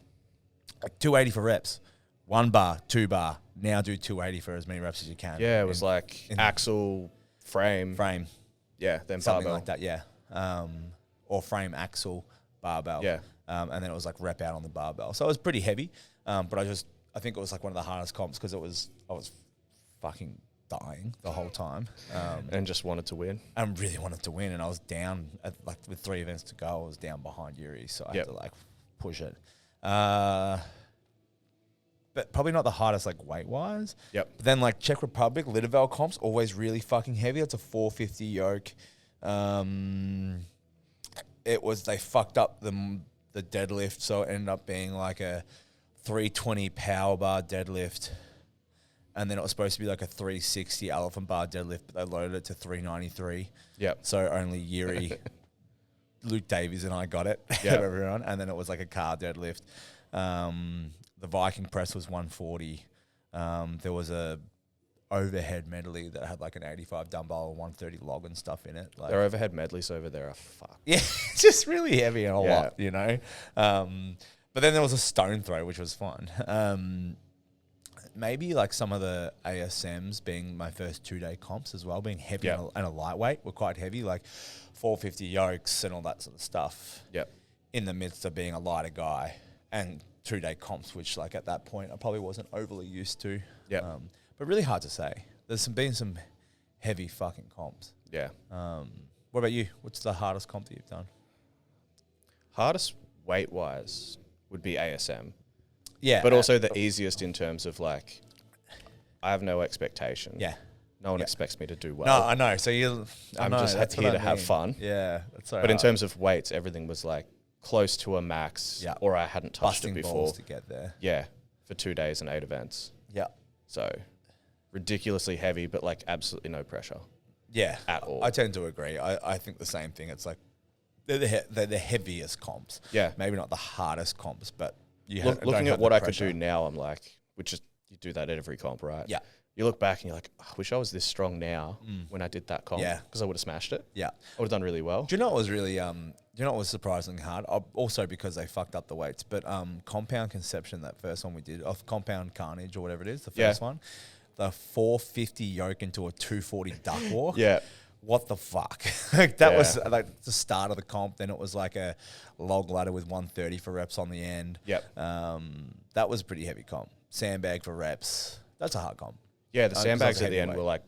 Like 280 for reps. 1 bar, 2 bar. Now do 280 for as many reps as you can. Yeah, it was like axle, frame. Yeah, then something barbell. like that, yeah. Or frame, axle, barbell. Yeah. And then it was like rep out on the barbell. So it was pretty heavy. But I think it was like one of the hardest comps because I was fucking dying the whole time. And just wanted to win. I really wanted to win, and I was down with 3 events to go. I was down behind Yuri, so I had to push it. But probably not the hardest weight wise. Yep. But then Czech Republic, Lidovel comps, always really fucking heavy. It's a 450 yoke. They fucked up the deadlift, so it ended up being a 320 power bar deadlift. And then it was supposed to be a 360 elephant bar deadlift, but they loaded it to 393. Yep. So only Yuri, Luke Davies and I got it out of everyone. And then it was a car deadlift. The Viking press was 140. There was a overhead medley that had an 85 dumbbell and 130 log and stuff in it. Their overhead medleys over there are fucked. Yeah, it's just really heavy and a lot, But then there was a stone throw, which was fun. Maybe some of the ASMs being my first 2-day comps as well, being heavy and a lightweight were quite heavy, 450 yokes and all that sort of stuff. Yep. In the midst of being a lighter guy and 2-day comps, which at that point I probably wasn't overly used to. Yep. But really hard to say. There's been some heavy fucking comps. Yeah. What about you? What's the hardest comp that you've done? Hardest weight-wise would be ASM. Yeah. But also the easiest in terms of I have no expectation. Yeah. No one expects me to do well. No, I know. So I'm just here to have fun. Yeah. That's so But in terms of weights, everything was close to a max, or I hadn't touched busting it before. balls to get there. Yeah, for 2 days and 8 events. Yeah. So ridiculously heavy, but absolutely no pressure. Yeah. At all. I tend to agree. I think the same thing. It's they're the heaviest comps. Yeah. Maybe not the hardest comps, but looking at what I could do now, I'm which is, you do that at every comp, right? Yeah. You look back and you're I wish I was this strong now when I did that comp. Yeah. Because I would have smashed it. Yeah. I would have done really well. Do you know what was really, what was surprisingly hard? Also because they fucked up the weights, but Compound Conception, that first one we did, of Compound Carnage or whatever it is, the first one, the 450 yoke into a 240 duck walk. Yeah. What the fuck? That was the start of the comp. Then it was a log ladder with 130 for reps on the end. Yep. That was a pretty heavy comp. Sandbag for reps. That's a hard comp. Yeah, the sandbags at the end were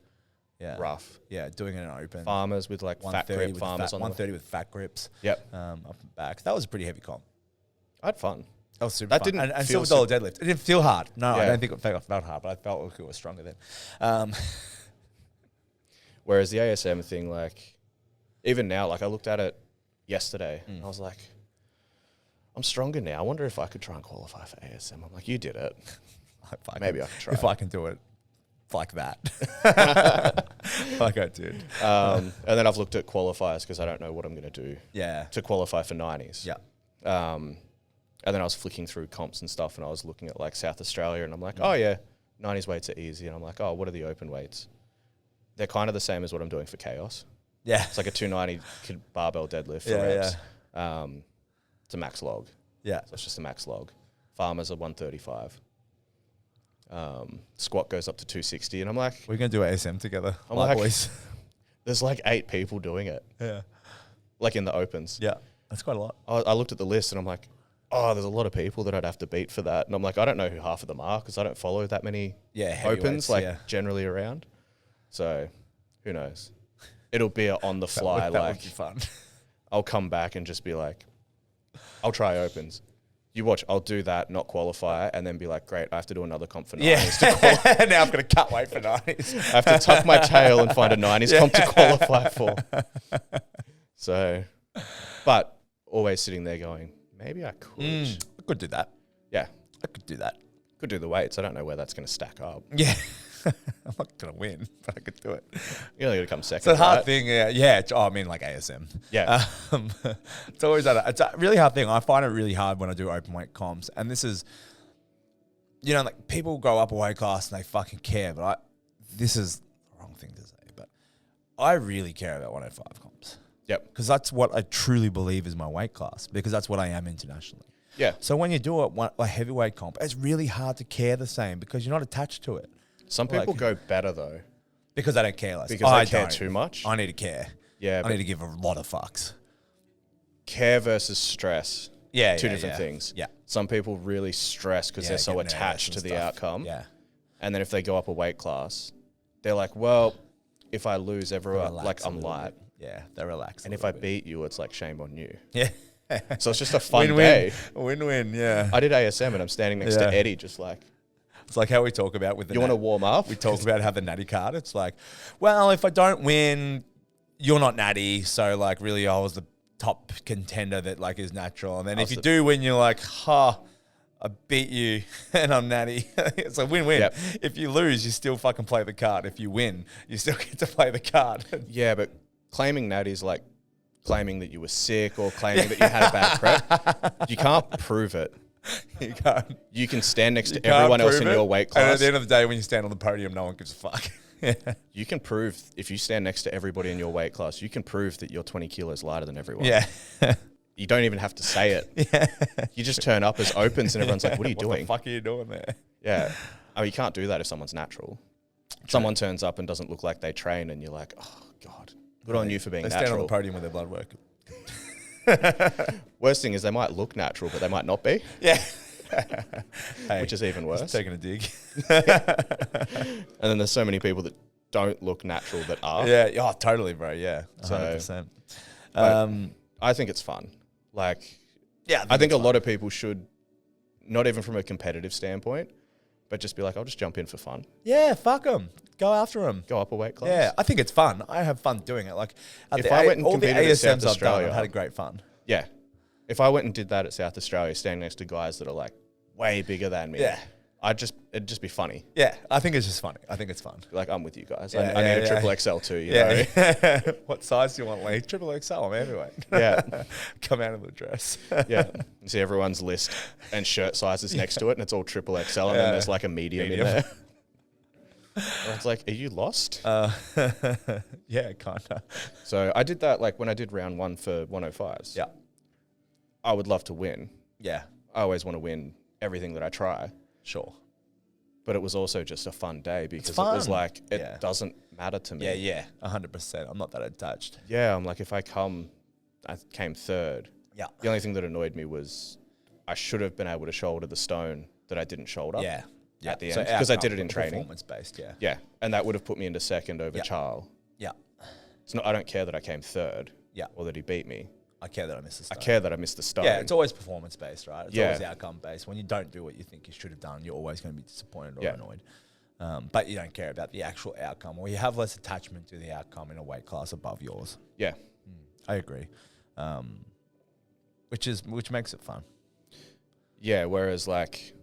rough. Yeah, doing it in open. Farmers with fat grip farmers on 130 with fat grips. Yep. Up and back. That was a pretty heavy comp. I had fun. That was super That fun. didn't and feel silver dollar deadlift. It didn't feel hard. No, I Yeah. don't think it felt hard, but I felt like it was stronger then. Whereas the ASM thing, even now, I looked at it yesterday and I was I'm stronger now. I wonder if I could try and qualify for ASM. I'm you did it. Maybe I could try. If I can do it like that. Like I did. And then I've looked at qualifiers because I don't know what I'm going to do Yeah. to qualify for 90s. Yeah. And then I was flicking through comps and stuff and I was looking at South Australia and I'm oh yeah, 90s weights are easy. And I'm oh, what are the open weights? They're kind of the same as what I'm doing for Chaos. Yeah. It's a 290 barbell deadlift for reps. It's a max log. Yeah. So it's just a max log. Farmers are 135. Squat goes up to 260 and I'm we're going to do ASM together. I'm boys. There's 8 people doing it. Yeah. In the opens. Yeah. That's quite a lot. I looked at the list and I'm oh, there's a lot of people that I'd have to beat for that. And I'm I don't know who half of them are because I don't follow that many opens generally around. So who knows? It'll be on the fly. That would be fun. I'll come back and just be I'll try opens. You watch, I'll do that, not qualify, and then be great, I have to do another comp for 90s to qualify. Now I'm going to cut weight for 90s. I have to tuck my tail and find a 90s comp to qualify for. So, but always sitting there going, maybe I could. I could do that. Yeah. I could do that. Could do the weights. I don't know where that's going to stack up. Yeah. I'm not going to win, but I could do it. You're only going to come second. It's a hard thing. Yeah. ASM. Yeah. It's always it's a really hard thing. I find it really hard when I do open weight comps. And this is, people go up a weight class and they fucking care, but this is the wrong thing to say, but I really care about 105 comps. Yep. Because that's what I truly believe is my weight class, because that's what I am internationally. Yeah. So when you do a heavyweight comp, it's really hard to care the same because you're not attached to it. Some people go better though. Because I don't care less. Because I care too much. I need to care. Yeah. I need to give a lot of fucks. Care versus stress. Yeah. Two different things. Yeah. Some people really stress because they're so attached to the outcome. Yeah. And then if they go up a weight class, they're like, well, if I lose, everyone like I'm light. Yeah, they relax. And if I beat you, it's like shame on you. Yeah. So it's just a fun day. Win-win, yeah. I did ASM and I'm standing next to Eddie, just like. It's like how we talk about with the. You want to warm up? We talk about how the natty card. It's like, well, if I don't win, you're not natty. So like, really, I was the top contender that like is natural. And then if you do win, you're like, I beat you and I'm natty. It's a win-win. Yep. If you lose, you still fucking play the card. If you win, you still get to play the card. Yeah, but claiming natty is like claiming that you were sick or claiming that you had a bad prep. You can't prove it. You can't. You can stand next to everyone else in your weight class. And at the end of the day, when you stand on the podium, no one gives a fuck. Yeah. You can prove, if you stand next to everybody in your weight class, you can prove that you're 20 kilos lighter than everyone. Yeah. You don't even have to say it. Yeah. You just turn up as opens and everyone's like, what are you doing? What the fuck are you doing there? Yeah. I mean, you can't do that if someone's natural. True. Someone turns up and doesn't look like they train and you're like, oh, God. Good on you for being natural. They stand on the podium with their blood work. Worst thing is they might look natural, but they might not be. Yeah. Hey, which is even worse. Just taking a dig. And then there's so many people that don't look natural that are. Yeah. Oh, totally, bro. Yeah. 100%. I think it's fun. Like, yeah, I think a lot of people should, not even from a competitive standpoint, but just be like, I'll just jump in for fun. Yeah, fuck them. Go after them. Go up a weight class. Yeah, I think it's fun. I have fun doing it. Like, if I went and competed at South Australia, I've had great fun. Yeah. If I went and did that at South Australia, standing next to guys that are like way bigger than me, it'd just be funny. Yeah, I think it's just funny. I think it's fun. Like, I'm with you guys. I need a triple XL too, you know? What size do you want, Leigh? Triple XL, I'm heavyweight. Yeah. Come out of the dress. Yeah. You see everyone's list and shirt sizes next to it, and it's all triple XL, and then there's like a medium in there. And it's like, are you lost? Yeah, kind of. So I did that like when I did round 1 for 105s. Yeah. I would love to win. Yeah. I always want to win everything that I try. Sure. But it was also just a fun day because it was like, it doesn't matter to me. Yeah, 100%. I'm not that attached. Yeah, I'm like, if I came third. Yeah. The only thing that annoyed me was I should have been able to shoulder the stone that I didn't shoulder. Yeah. At the end. Because I did it in training. Performance-based, yeah. Yeah. And that would have put me into second over Charles. Yeah. It's not, I don't care that I came third. Yeah. Or that he beat me. I care that I missed the stone. I care that I missed the stone. Yeah, it's always performance-based, right? It's always outcome-based. When you don't do what you think you should have done, you're always going to be disappointed or annoyed. But you don't care about the actual outcome, or you have less attachment to the outcome in a weight class above yours. Yeah. I agree. Which makes it fun. Yeah, whereas like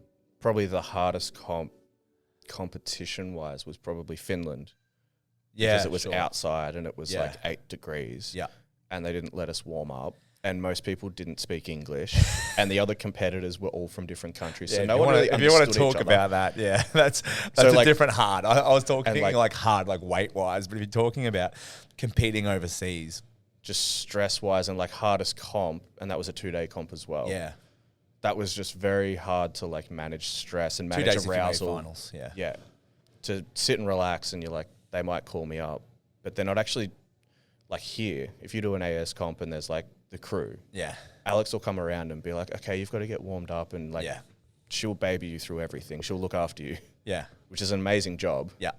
probably the hardest competition-wise was probably Finland. Yeah, because it was outside and it was like 8 degrees. Yeah. And they didn't let us warm up. And most people didn't speak English. And the other competitors were all from different countries. So no one really understood each other. If you want to talk about that, that's so a like, different hard. I was thinking like hard, like weight-wise. But if you're talking about competing overseas. Just stress-wise and like hardest comp. And that was a 2-day comp as well. Yeah. That was just very hard to like manage stress and manage arousal. Finals, yeah. Yeah. To sit and relax and you're like, they might call me up. But they're not actually... Like here, if you do an AS comp and there's like the crew, Alex will come around and be like, okay, you've got to get warmed up and like she'll baby you through everything. She'll look after you. Yeah. Which is an amazing job. Yeah.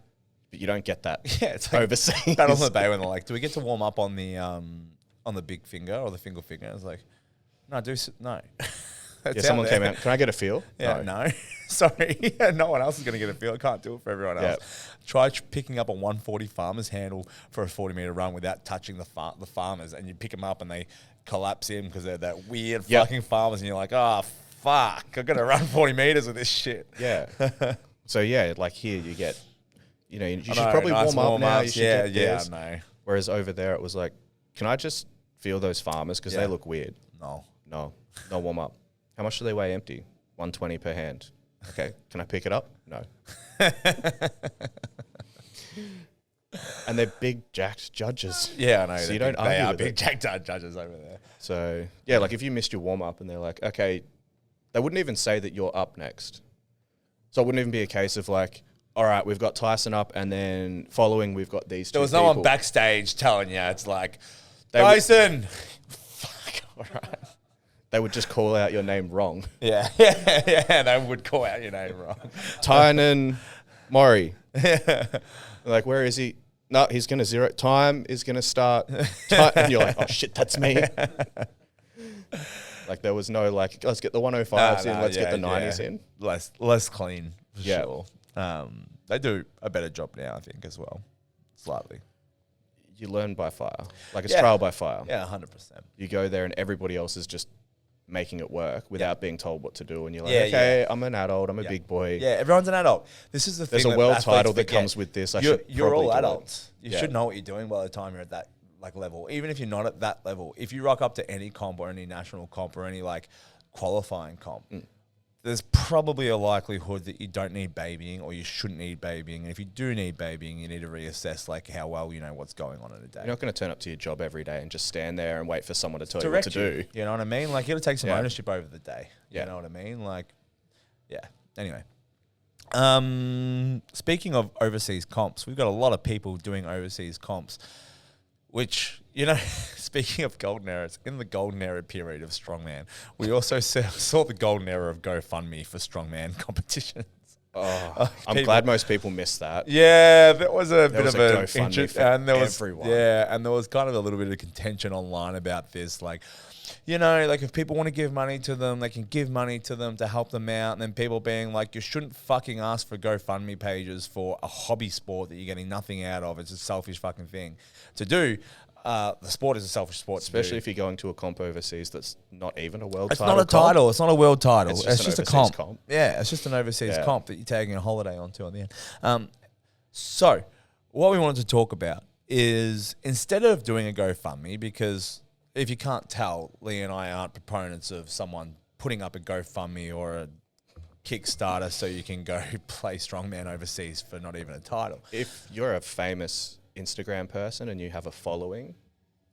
But you don't get that it's like overseas. Battle of the Bay when they're like, do we get to warm up on the big finger or the finger finger? I was like, no. Someone came out, can I get a feel? Yeah, no. Sorry. No one else is going to get a feel. I can't do it for everyone else. Try picking up a 140 farmer's handle for a 40-meter run without touching the farmers, and you pick them up and they collapse in because they're that weird fucking farmers, and you're like, oh, fuck, I've got to run 40 meters with this shit. Yeah. So, like here you get, you should probably warm up now. You should get this. I know. Whereas over there it was like, can I just feel those farmers because they look weird? No warm up. How much do they weigh empty? 120 per hand. Okay, can I pick it up? No. And they're big jacked judges. Yeah, I know. So you don't argue with big jacked judges over there. So, like if you missed your warm-up and they're like, okay, they wouldn't even say that you're up next. So it wouldn't even be a case of like, all right, we've got Tyson up and then following we've got these two There was no one backstage telling you. It's like, Tyson. Fuck, all right. They would just call out your name wrong. Yeah, they would call out your name wrong. Tynan Maury. Like, where is he? No, he's going to zero. Time is going to start. And you're like, oh, shit, that's me. Like, there was no, like, let's get the 105s in, let's get the 90s in. Less clean, for sure. They do a better job now, I think, as well. Slightly. You learn by fire. Like, it's trial by fire. Yeah, 100%. You go there and everybody else is just making it work without being told what to do. And you're like, okay, I'm an adult. I'm a big boy. Yeah, everyone's an adult. This is the thing. There's a world title that comes with this. You're all adults. You should know what you're doing by the time you're at that like level. Even if you're not at that level, if you rock up to any comp or any national comp or any like qualifying comp, there's probably a likelihood that you don't need babying or you shouldn't need babying. And if you do need babying, you need to reassess like how well you know what's going on in a day. You're not going to turn up to your job every day and just stand there and wait for someone to tell you what to do. You know what I mean? Like, you got to take some ownership over the day. You know what I mean? Like, yeah. Anyway. Speaking of overseas comps, we've got a lot of people doing overseas comps, which, you know, speaking of golden eras, in the golden era period of Strongman, we also saw the golden era of GoFundMe for Strongman competitions. Oh, I'm glad most people missed that. Yeah, that was a bit of a GoFundMe for and there was everyone. Yeah, and there was kind of a little bit of contention online about this, like, you know, like if people want to give money to them, they can give money to them to help them out. And then people being like, you shouldn't fucking ask for GoFundMe pages for a hobby sport that you're getting nothing out of. It's a selfish fucking thing to do. The sport is a selfish sport, especially if you're going to a comp overseas that's not even a world title. It's not a title. Comp. It's not a world title. It's just a comp. comp. Yeah, it's just an overseas comp that you're taking a holiday onto on the end. So what we wanted to talk about is, instead of doing a GoFundMe, because if you can't tell, Leigh and I aren't proponents of someone putting up a GoFundMe or a Kickstarter so you can go play Strongman overseas for not even a title. If you're a famous Instagram person and you have a following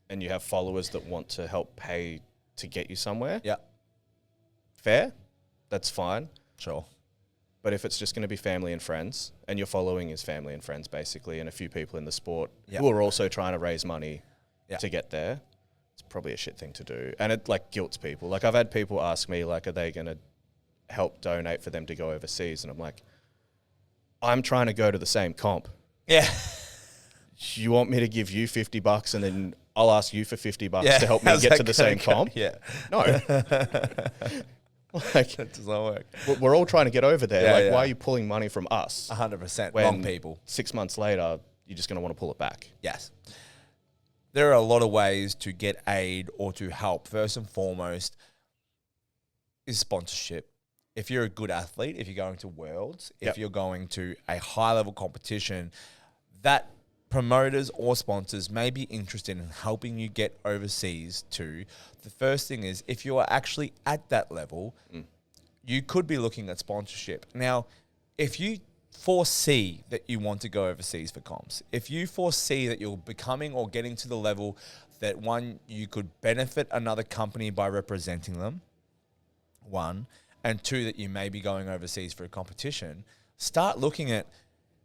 and you have followers that want to help pay to get you somewhere, fair, that's fine. Sure. But if it's just going to be family and friends, and your following is family and friends basically, and a few people in the sport who are also trying to raise money to get there, it's probably a shit thing to do. And it like guilts people. Like, I've had people ask me, like, are they going to help donate for them to go overseas? And I'm like, I'm trying to go to the same comp. Yeah. You want me to give you $50 and then I'll ask you for $50 to help me get to the same comp? Yeah. No. Like, that does not work. We're all trying to get over there. Why are you pulling money from us? 100%. Wrong people. 6 months later, you're just going to want to pull it back. Yes. There are a lot of ways to get aid or to help. First and foremost is sponsorship. If you're a good athlete, if you're going to Worlds, if you're going to a high-level competition, that promoters or sponsors may be interested in helping you get overseas too. The first thing is, if you are actually at that level, you could be looking at sponsorship. Now, if you foresee that you want to go overseas for comps, if you foresee that you're becoming or getting to the level that, one, you could benefit another company by representing them, one, and two, that you may be going overseas for a competition, start looking at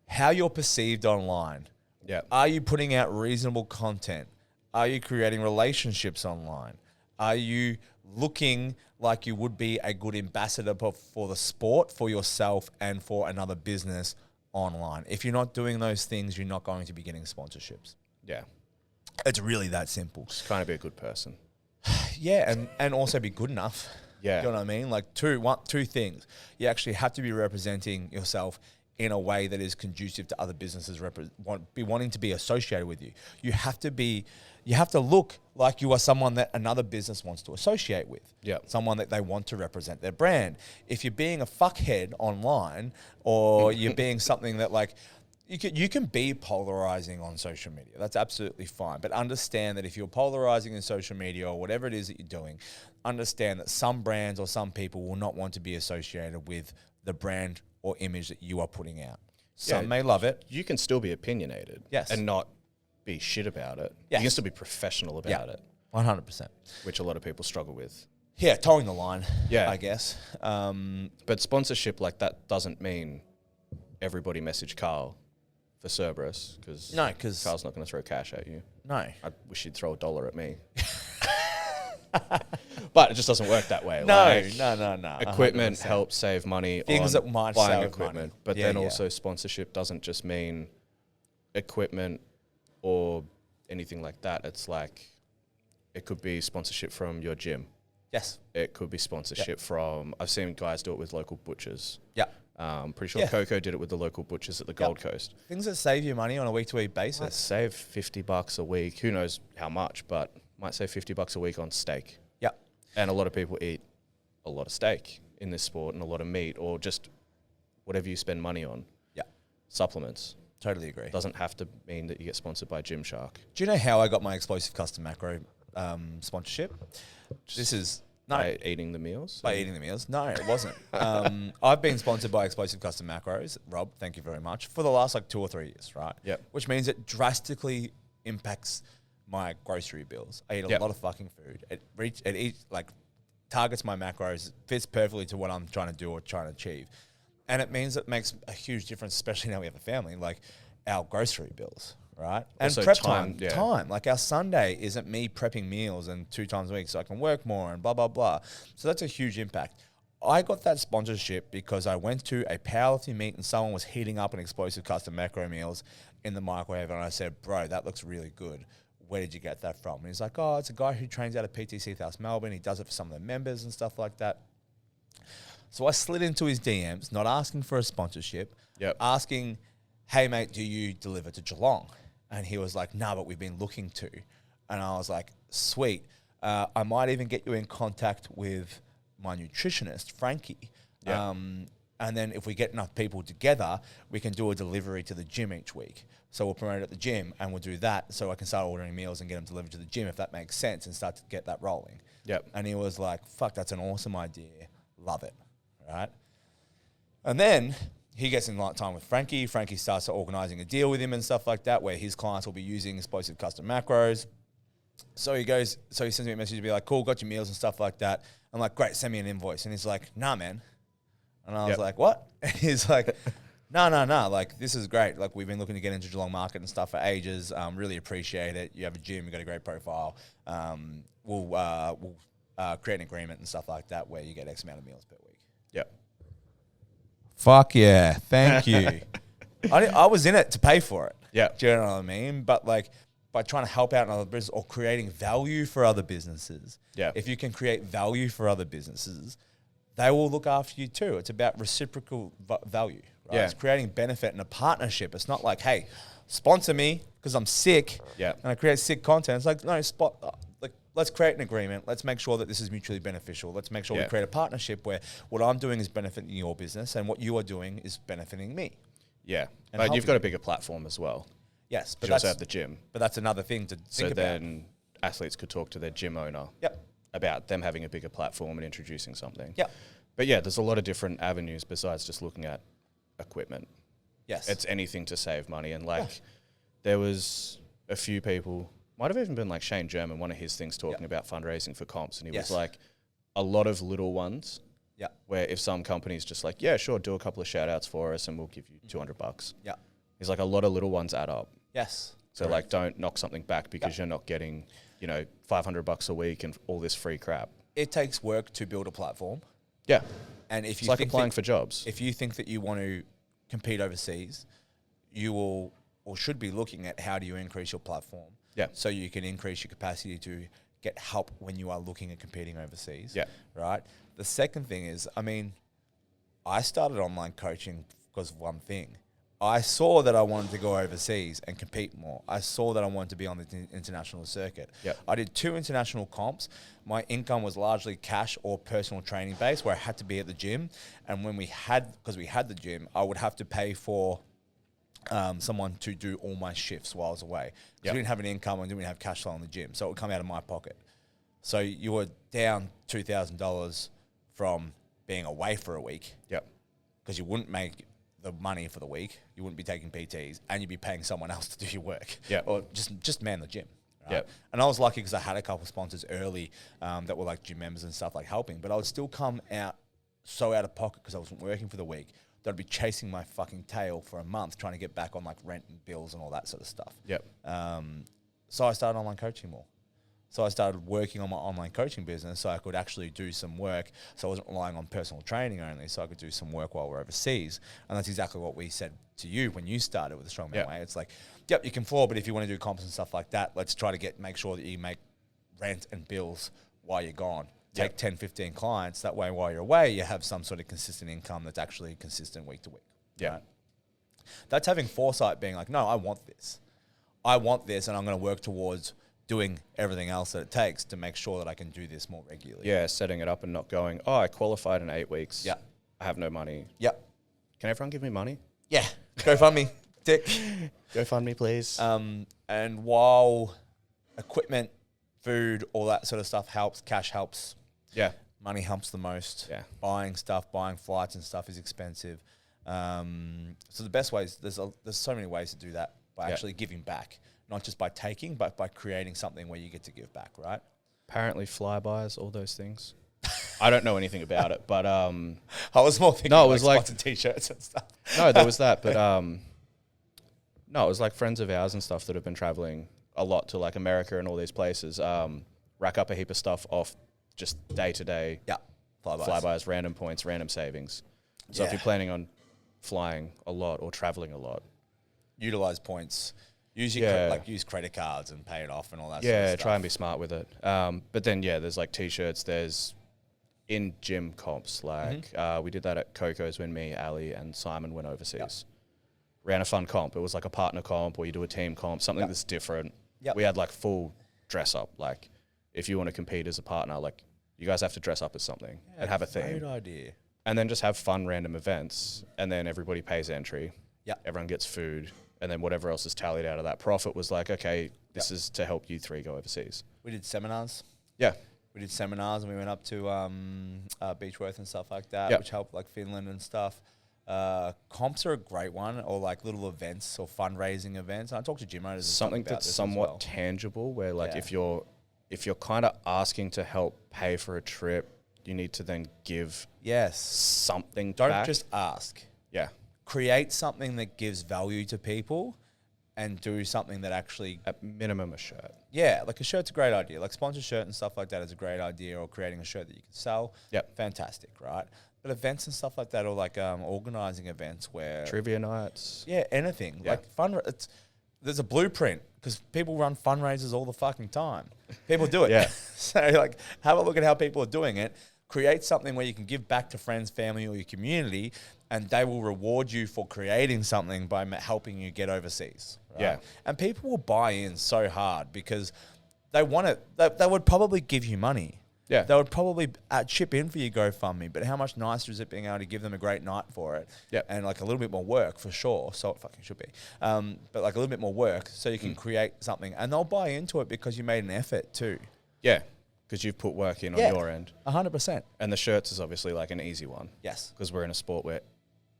how you're perceived online. Yeah. Are you putting out reasonable content? Are you creating relationships online? Are you looking like you would be a good ambassador for the sport, for yourself, and for another business online? If you're not doing those things, you're not going to be getting sponsorships. Yeah. It's really that simple. Just kind of be a good person. Yeah, and also be good enough. Yeah. You know what I mean? Like two things. You actually have to be representing yourself in a way that is conducive to other businesses wanting to be associated with you. You have to look like you are someone that another business wants to associate with. Yeah. Someone that they want to represent their brand. If you're being a fuckhead online, or you're being something that, like, you can be polarizing on social media. That's absolutely fine. But understand that if you're polarizing in social media or whatever it is that you're doing, understand that some brands or some people will not want to be associated with the brand or image that you are putting out. Some may love it. You can still be opinionated. Yes. And not be shit about it. Yes. You can still be professional about it. 100%. Which a lot of people struggle with. Yeah, towing the line, I guess. But sponsorship like that doesn't mean everybody message Carl for Cerberus, because Carl's not going to throw cash at you. No. I wish he'd throw $1 at me. But it just doesn't work that way. No. Equipment 100%. Helps save money. Things that might buying save equipment. money. But then also sponsorship doesn't just mean equipment or anything like that. It's like, it could be sponsorship from your gym. Yes. It could be sponsorship from, I've seen guys do it with local butchers. Yeah. Pretty sure Coco did it with the local butchers at the Gold Coast. Things that save you money on a week-to-week basis. Might save $50 a week. Who knows how much, but might save $50 a week on steak. Yeah. And a lot of people eat a lot of steak in this sport and a lot of meat, or just whatever you spend money on. Yeah. Supplements. Totally agree. Doesn't have to mean that you get sponsored by Gymshark. Do you know how I got my explosive custom macro sponsorship? This is by eating the meals. By eating the meals? No, it wasn't. I've been sponsored by Explosive Custom Macros, Rob. Thank you very much, for the last like 2 or 3 years, right? Yeah. Which means it drastically impacts my grocery bills. I eat a lot of fucking food. It targets my macros, fits perfectly to what I'm trying to do or trying to achieve, and it means it makes a huge difference, especially now we have a family. Like our grocery bills. Right? And also prep time. Like our Sunday isn't me prepping meals and 2 times a week so I can work more and blah, blah, blah. So that's a huge impact. I got that sponsorship because I went to a powerlifting meet and someone was heating up an explosive custom macro meals in the microwave. And I said, bro, that looks really good. Where did you get that from? And he's like, oh, it's a guy who trains out of PTC South Melbourne. He does it for some of the members and stuff like that. So I slid into his DMs, not asking for a sponsorship, asking, hey, mate, do you deliver to Geelong? And he was like, nah, but we've been looking to. And I was like, sweet. I might even get you in contact with my nutritionist, Frankie. Yeah. And then if we get enough people together, we can do a delivery to the gym each week. So we'll promote it at the gym and we'll do that so I can start ordering meals and get them delivered to the gym, if that makes sense, and start to get that rolling. Yep. And he was like, fuck, that's an awesome idea. Love it. Right? And then he gets in time with Frankie. Frankie starts organising a deal with him and stuff like that, where his clients will be using explosive custom macros. So he sends me a message to be like, cool, got your meals and stuff like that. I'm like, great, send me an invoice. And he's like, nah, man. And I was like, what? And he's like, no, like, this is great. Like, we've been looking to get into Geelong market and stuff for ages. Really appreciate it. You have a gym, you got a great profile. We'll create an agreement and stuff like that where you get X amount of meals per week. Yep. Fuck yeah, thank you. I was in it to pay for it. Yeah. Do you know what I mean? But like, by trying to help out another business or creating value for other businesses, if you can create value for other businesses, they will look after you too. It's about reciprocal value, right? Yeah. It's creating benefit and a partnership. It's not like, hey, sponsor me because I'm sick and I create sick content. It's like, no, let's create an agreement. Let's make sure that this is mutually beneficial. Let's make sure we create a partnership where what I'm doing is benefiting your business and what you are doing is benefiting me. Yeah. But you've got a bigger platform as well. Yes. But you also have the gym. But that's another thing to think about. So then athletes could talk to their gym owner about them having a bigger platform and introducing something. Yeah. But yeah, there's a lot of different avenues besides just looking at equipment. Yes. It's anything to save money. And like there was a few people, might have even been like Shane German, one of his things talking about fundraising for comps. And he was like, a lot of little ones where if some company's just like, yeah, sure, do a couple of shout outs for us and we'll give you $200. Yeah. He's like, a lot of little ones add up. Yes. So like, don't knock something back because you're not getting, $500 a week and all this free crap. It takes work to build a platform. Yeah. And if you it's like applying for jobs. If you think that you want to compete overseas, you will or should be looking at how do you increase your platform. Yeah. So you can increase your capacity to get help when you are looking at competing overseas. Yeah. Right. The second thing is, I started online coaching because of one thing. I saw that I wanted to go overseas and compete more. I saw that I wanted to be on the international circuit. Yep. I did 2 international comps. My income was largely cash or personal training based, where I had to be at the gym. And because we had the gym, I would have to pay for someone to do all my shifts while I was away. Because we didn't have an income and didn't have cash flow in the gym. So it would come out of my pocket. So you were down $2,000 from being away for a week. Yep. Because you wouldn't make the money for the week, you wouldn't be taking PTs, and you'd be paying someone else to do your work. Yeah. Or just man the gym. Right? Yep. And I was lucky because I had a couple of sponsors early that were like gym members and stuff, like helping. But I would still come out so out of pocket because I wasn't working for the week that I'd be chasing my fucking tail for a month trying to get back on like rent and bills and all that sort of stuff. Yep. So I started online coaching more. So I started working on my online coaching business so I could actually do some work. So I wasn't relying on personal training only, so I could do some work while we're overseas. And that's exactly what we said to you when you started with the Strongman Way. It's like, yep, you can floor, but if you want to do comps and stuff like that, let's try to make sure that you make rent and bills while you're gone. Take 10, 15 clients. That way, while you're away, you have some sort of consistent income that's actually consistent week to week. Yeah. Right? That's having foresight, being like, no, I want this. I want this, and I'm going to work towards doing everything else that it takes to make sure that I can do this more regularly. Yeah, setting it up and not going, oh, I qualified in 8 weeks. Yeah. I have no money. Yep. Can everyone give me money? Yeah. Go fund me. Tick. Go fund me, please. And while equipment, food, all that sort of stuff helps, cash helps. Yeah. Money helps the most. Yeah. Buying stuff, buying flights and stuff is expensive. So the best ways, there's so many ways to do that by actually giving back. Not just by taking, but by creating something where you get to give back, right? Apparently flybys, all those things. I don't know anything about it, but I was more thinking it was like t-shirts and stuff. No, there was that, but no, it was like friends of ours and stuff that have been traveling a lot to like America and all these places, rack up a heap of stuff off just day to day. Yeah. Flybys, random points, random savings. So if you're planning on flying a lot or traveling a lot, utilize points. Use credit cards and pay it off and all that sort of stuff. Try and be smart with it. But then, there's like T-shirts. There's in-gym comps. Like we did that at Coco's when me, Ali, and Simon went overseas. Yep. Ran a fun comp. It was like a partner comp or you do a team comp, something that's different. Yep. We had like full dress up. Like if you want to compete as a partner, like you guys have to dress up as something and have a theme. Great idea. And then just have fun random events. And then everybody pays entry. Yeah. Everyone gets food. And then whatever else is tallied out of that profit was like, okay, this is to help you three go overseas. We did seminars. Yeah. We did seminars and we went up to Beechworth and stuff like that, which helped like Finland and stuff. Comps are a great one, or like little events or fundraising events. And I talk to gym owners. Something that's somewhat tangible where like if you're kind of asking to help pay for a trip, you need to then give something Don't back. Just ask. Yeah. Create something that gives value to people and do something that actually... At minimum, a shirt. Yeah, like a shirt's a great idea. Like sponsor shirt and stuff like that is a great idea, or creating a shirt that you can sell. Yep. Fantastic, right? But events and stuff like that, or like organising events where... Trivia nights. Yeah, anything. Yeah. Like there's a blueprint because people run fundraisers all the fucking time. People do it. So like have a look at how people are doing it. Create something where you can give back to friends, family, or your community, and they will reward you for creating something by helping you get overseas. Right? Yeah. And people will buy in so hard because they want it. They would probably give you money. Yeah. They would probably chip in for your GoFundMe, but how much nicer is it being able to give them a great night for it? Yeah. And like a little bit more work for sure. So it fucking should be. But like a little bit more work so you can create something, and they'll buy into it because you made an effort too. Yeah. Because you've put work in on your end. 100%. And the shirts is obviously like an easy one. Yes. Because we're in a sport where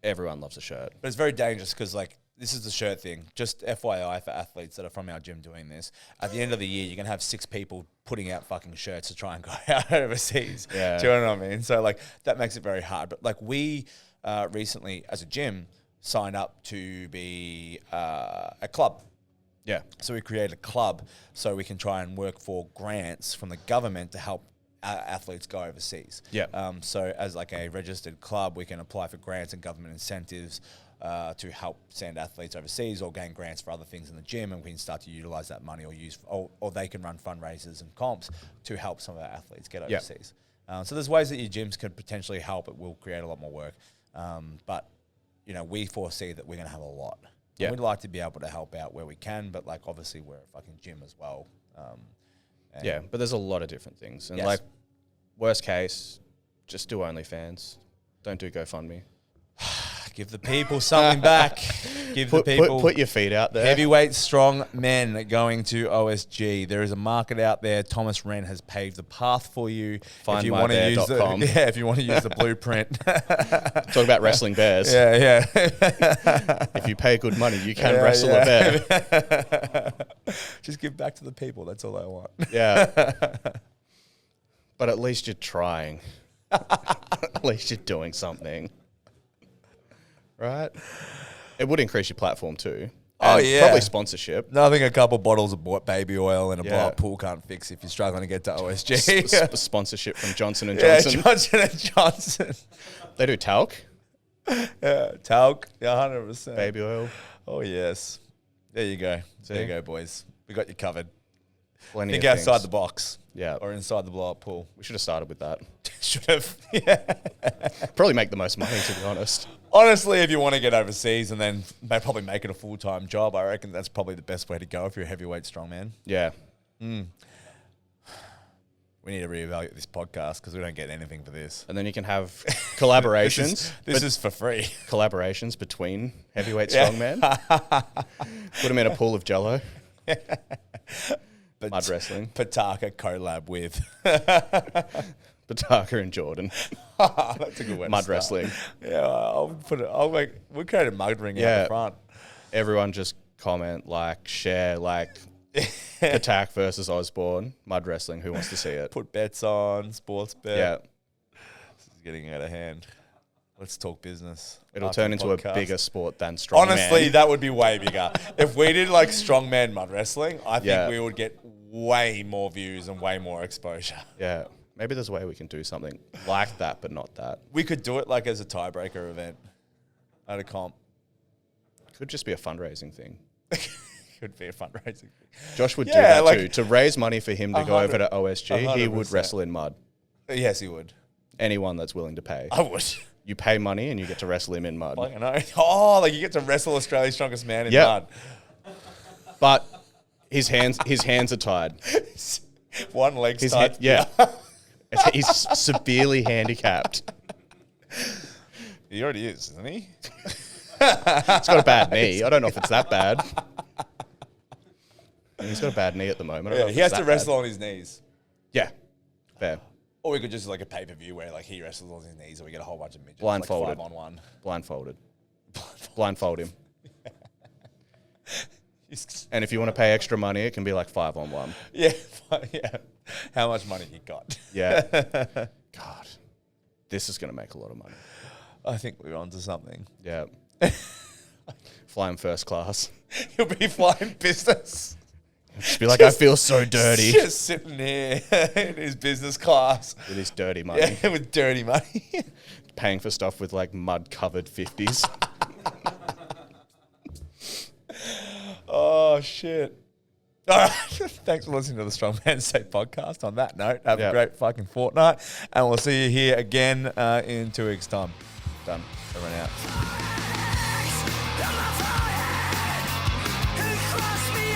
everyone loves a shirt. But it's very dangerous because like this is the shirt thing. Just FYI for athletes that are from our gym doing this. At the end of the year, you're going to have 6 people putting out fucking shirts to try and go out overseas. Yeah. Do you know what I mean? So like that makes it very hard. But like we recently as a gym signed up to be a club. Yeah. So we created a club so we can try and work for grants from the government to help athletes go overseas. Yeah. So as like a registered club, we can apply for grants and government incentives to help send athletes overseas or gain grants for other things in the gym, and we can start to utilize that money or they can run fundraisers and comps to help some of our athletes get overseas. So there's ways that your gyms could potentially help. It will create a lot more work. But, you know, we foresee that we're going to have a lot. Yeah. We'd like to be able to help out where we can, but like obviously we're a fucking gym as well. Yeah, but there's a lot of different things. And like worst case, just do OnlyFans. Don't do GoFundMe. Give the people something back. Put your feet out there. Heavyweight strong men going to OSG. There is a market out there. Thomas Wren has paved the path for you. Findmybear.com. If you want to use the blueprint. Talk about wrestling bears. Yeah. If you pay good money, you can wrestle a bear. Just give back to the people. That's all I want. Yeah. But at least you're trying. At least you're doing something. Right? It would increase your platform too. Oh, And yeah. Probably sponsorship. Nothing a couple bottles of baby oil and a Yeah. blow-up pool can't fix if you're struggling to get to OSG. Sponsorship from Johnson & Yeah, Johnson. Johnson & Johnson. They do talc, Yeah, talc. Yeah, 100%. baby oil. Oh, yes. There you go. See? There you go, boys. We got you covered. Plenty Think of outside things. the box. Yeah. Or inside the blow-up pool. We should have started with that. Should have. Yeah. Probably make the most money, to be honest. Honestly, if you want to get overseas and then probably make it a full-time job, I reckon that's probably the best way to go if you're a heavyweight strongman. Yeah. We need to reevaluate this podcast because we don't get anything for this. And then you can have collaborations. This is for free. Collaborations between heavyweight strongmen. Put them in a pool of Jello. Mud wrestling. Pataka collab with. Bataka and Jordan. That's a good way. Mud wrestling. Yeah, we'll create a mud ring out Yeah. the front. Everyone just comment, like, share, like, Attack versus Osborne. Mud wrestling. Who wants to see it? Put bets on, sports bet. Yeah. This is getting out of hand. Let's talk business. It'll after turn the into podcast. a bigger sport than strongman. Honestly, that would be way bigger. If we did like strongman mud wrestling, I think Yeah. we would get way more views and way more exposure. Yeah. Maybe there's a way we can do something like that, but not that. We could do it like as a tiebreaker event at a comp. Could just be a fundraising thing. Could be a fundraising. Josh would do Yeah, that like- too. To raise money for him to go over to OSG, he would 100%. wrestle in mud. Yes, he would. Anyone that's willing to pay. I would. You pay money and you get to wrestle him in mud. Like, I know. Oh, like you get to wrestle Australia's strongest man in Yeah. mud. But his hands are tied. One leg's His tied. yeah. He's severely handicapped. He already is, isn't he? He's got a bad knee. I don't know if it's that bad. He's got a bad knee at the moment. I don't know Yeah, if he it's has to that wrestle bad. on his knees. Yeah. Fair. Or we could just like a pay-per-view where like he wrestles on his knees and we get a whole bunch of midgets. Blindfolded. Like 5-on-1. Blindfolded. Blindfold him. He's- And if you want to pay extra money, it can be like 5-on-1. Yeah, yeah. How much money you got? Yeah. God. This is going to make a lot of money. I think we're onto something. Yeah. Flying first class. He'll be flying business. Just be like, I feel so dirty Just sitting here in his business class. with his dirty money. Yeah, with dirty money. Paying for stuff with like mud-covered 50s. Oh, shit. All right. Thanks for listening to the Strongman Say podcast. On that note, have a Yep. great fucking fortnight. And we'll see you here again in 2 weeks' time. Done. Everyone out. He crossed me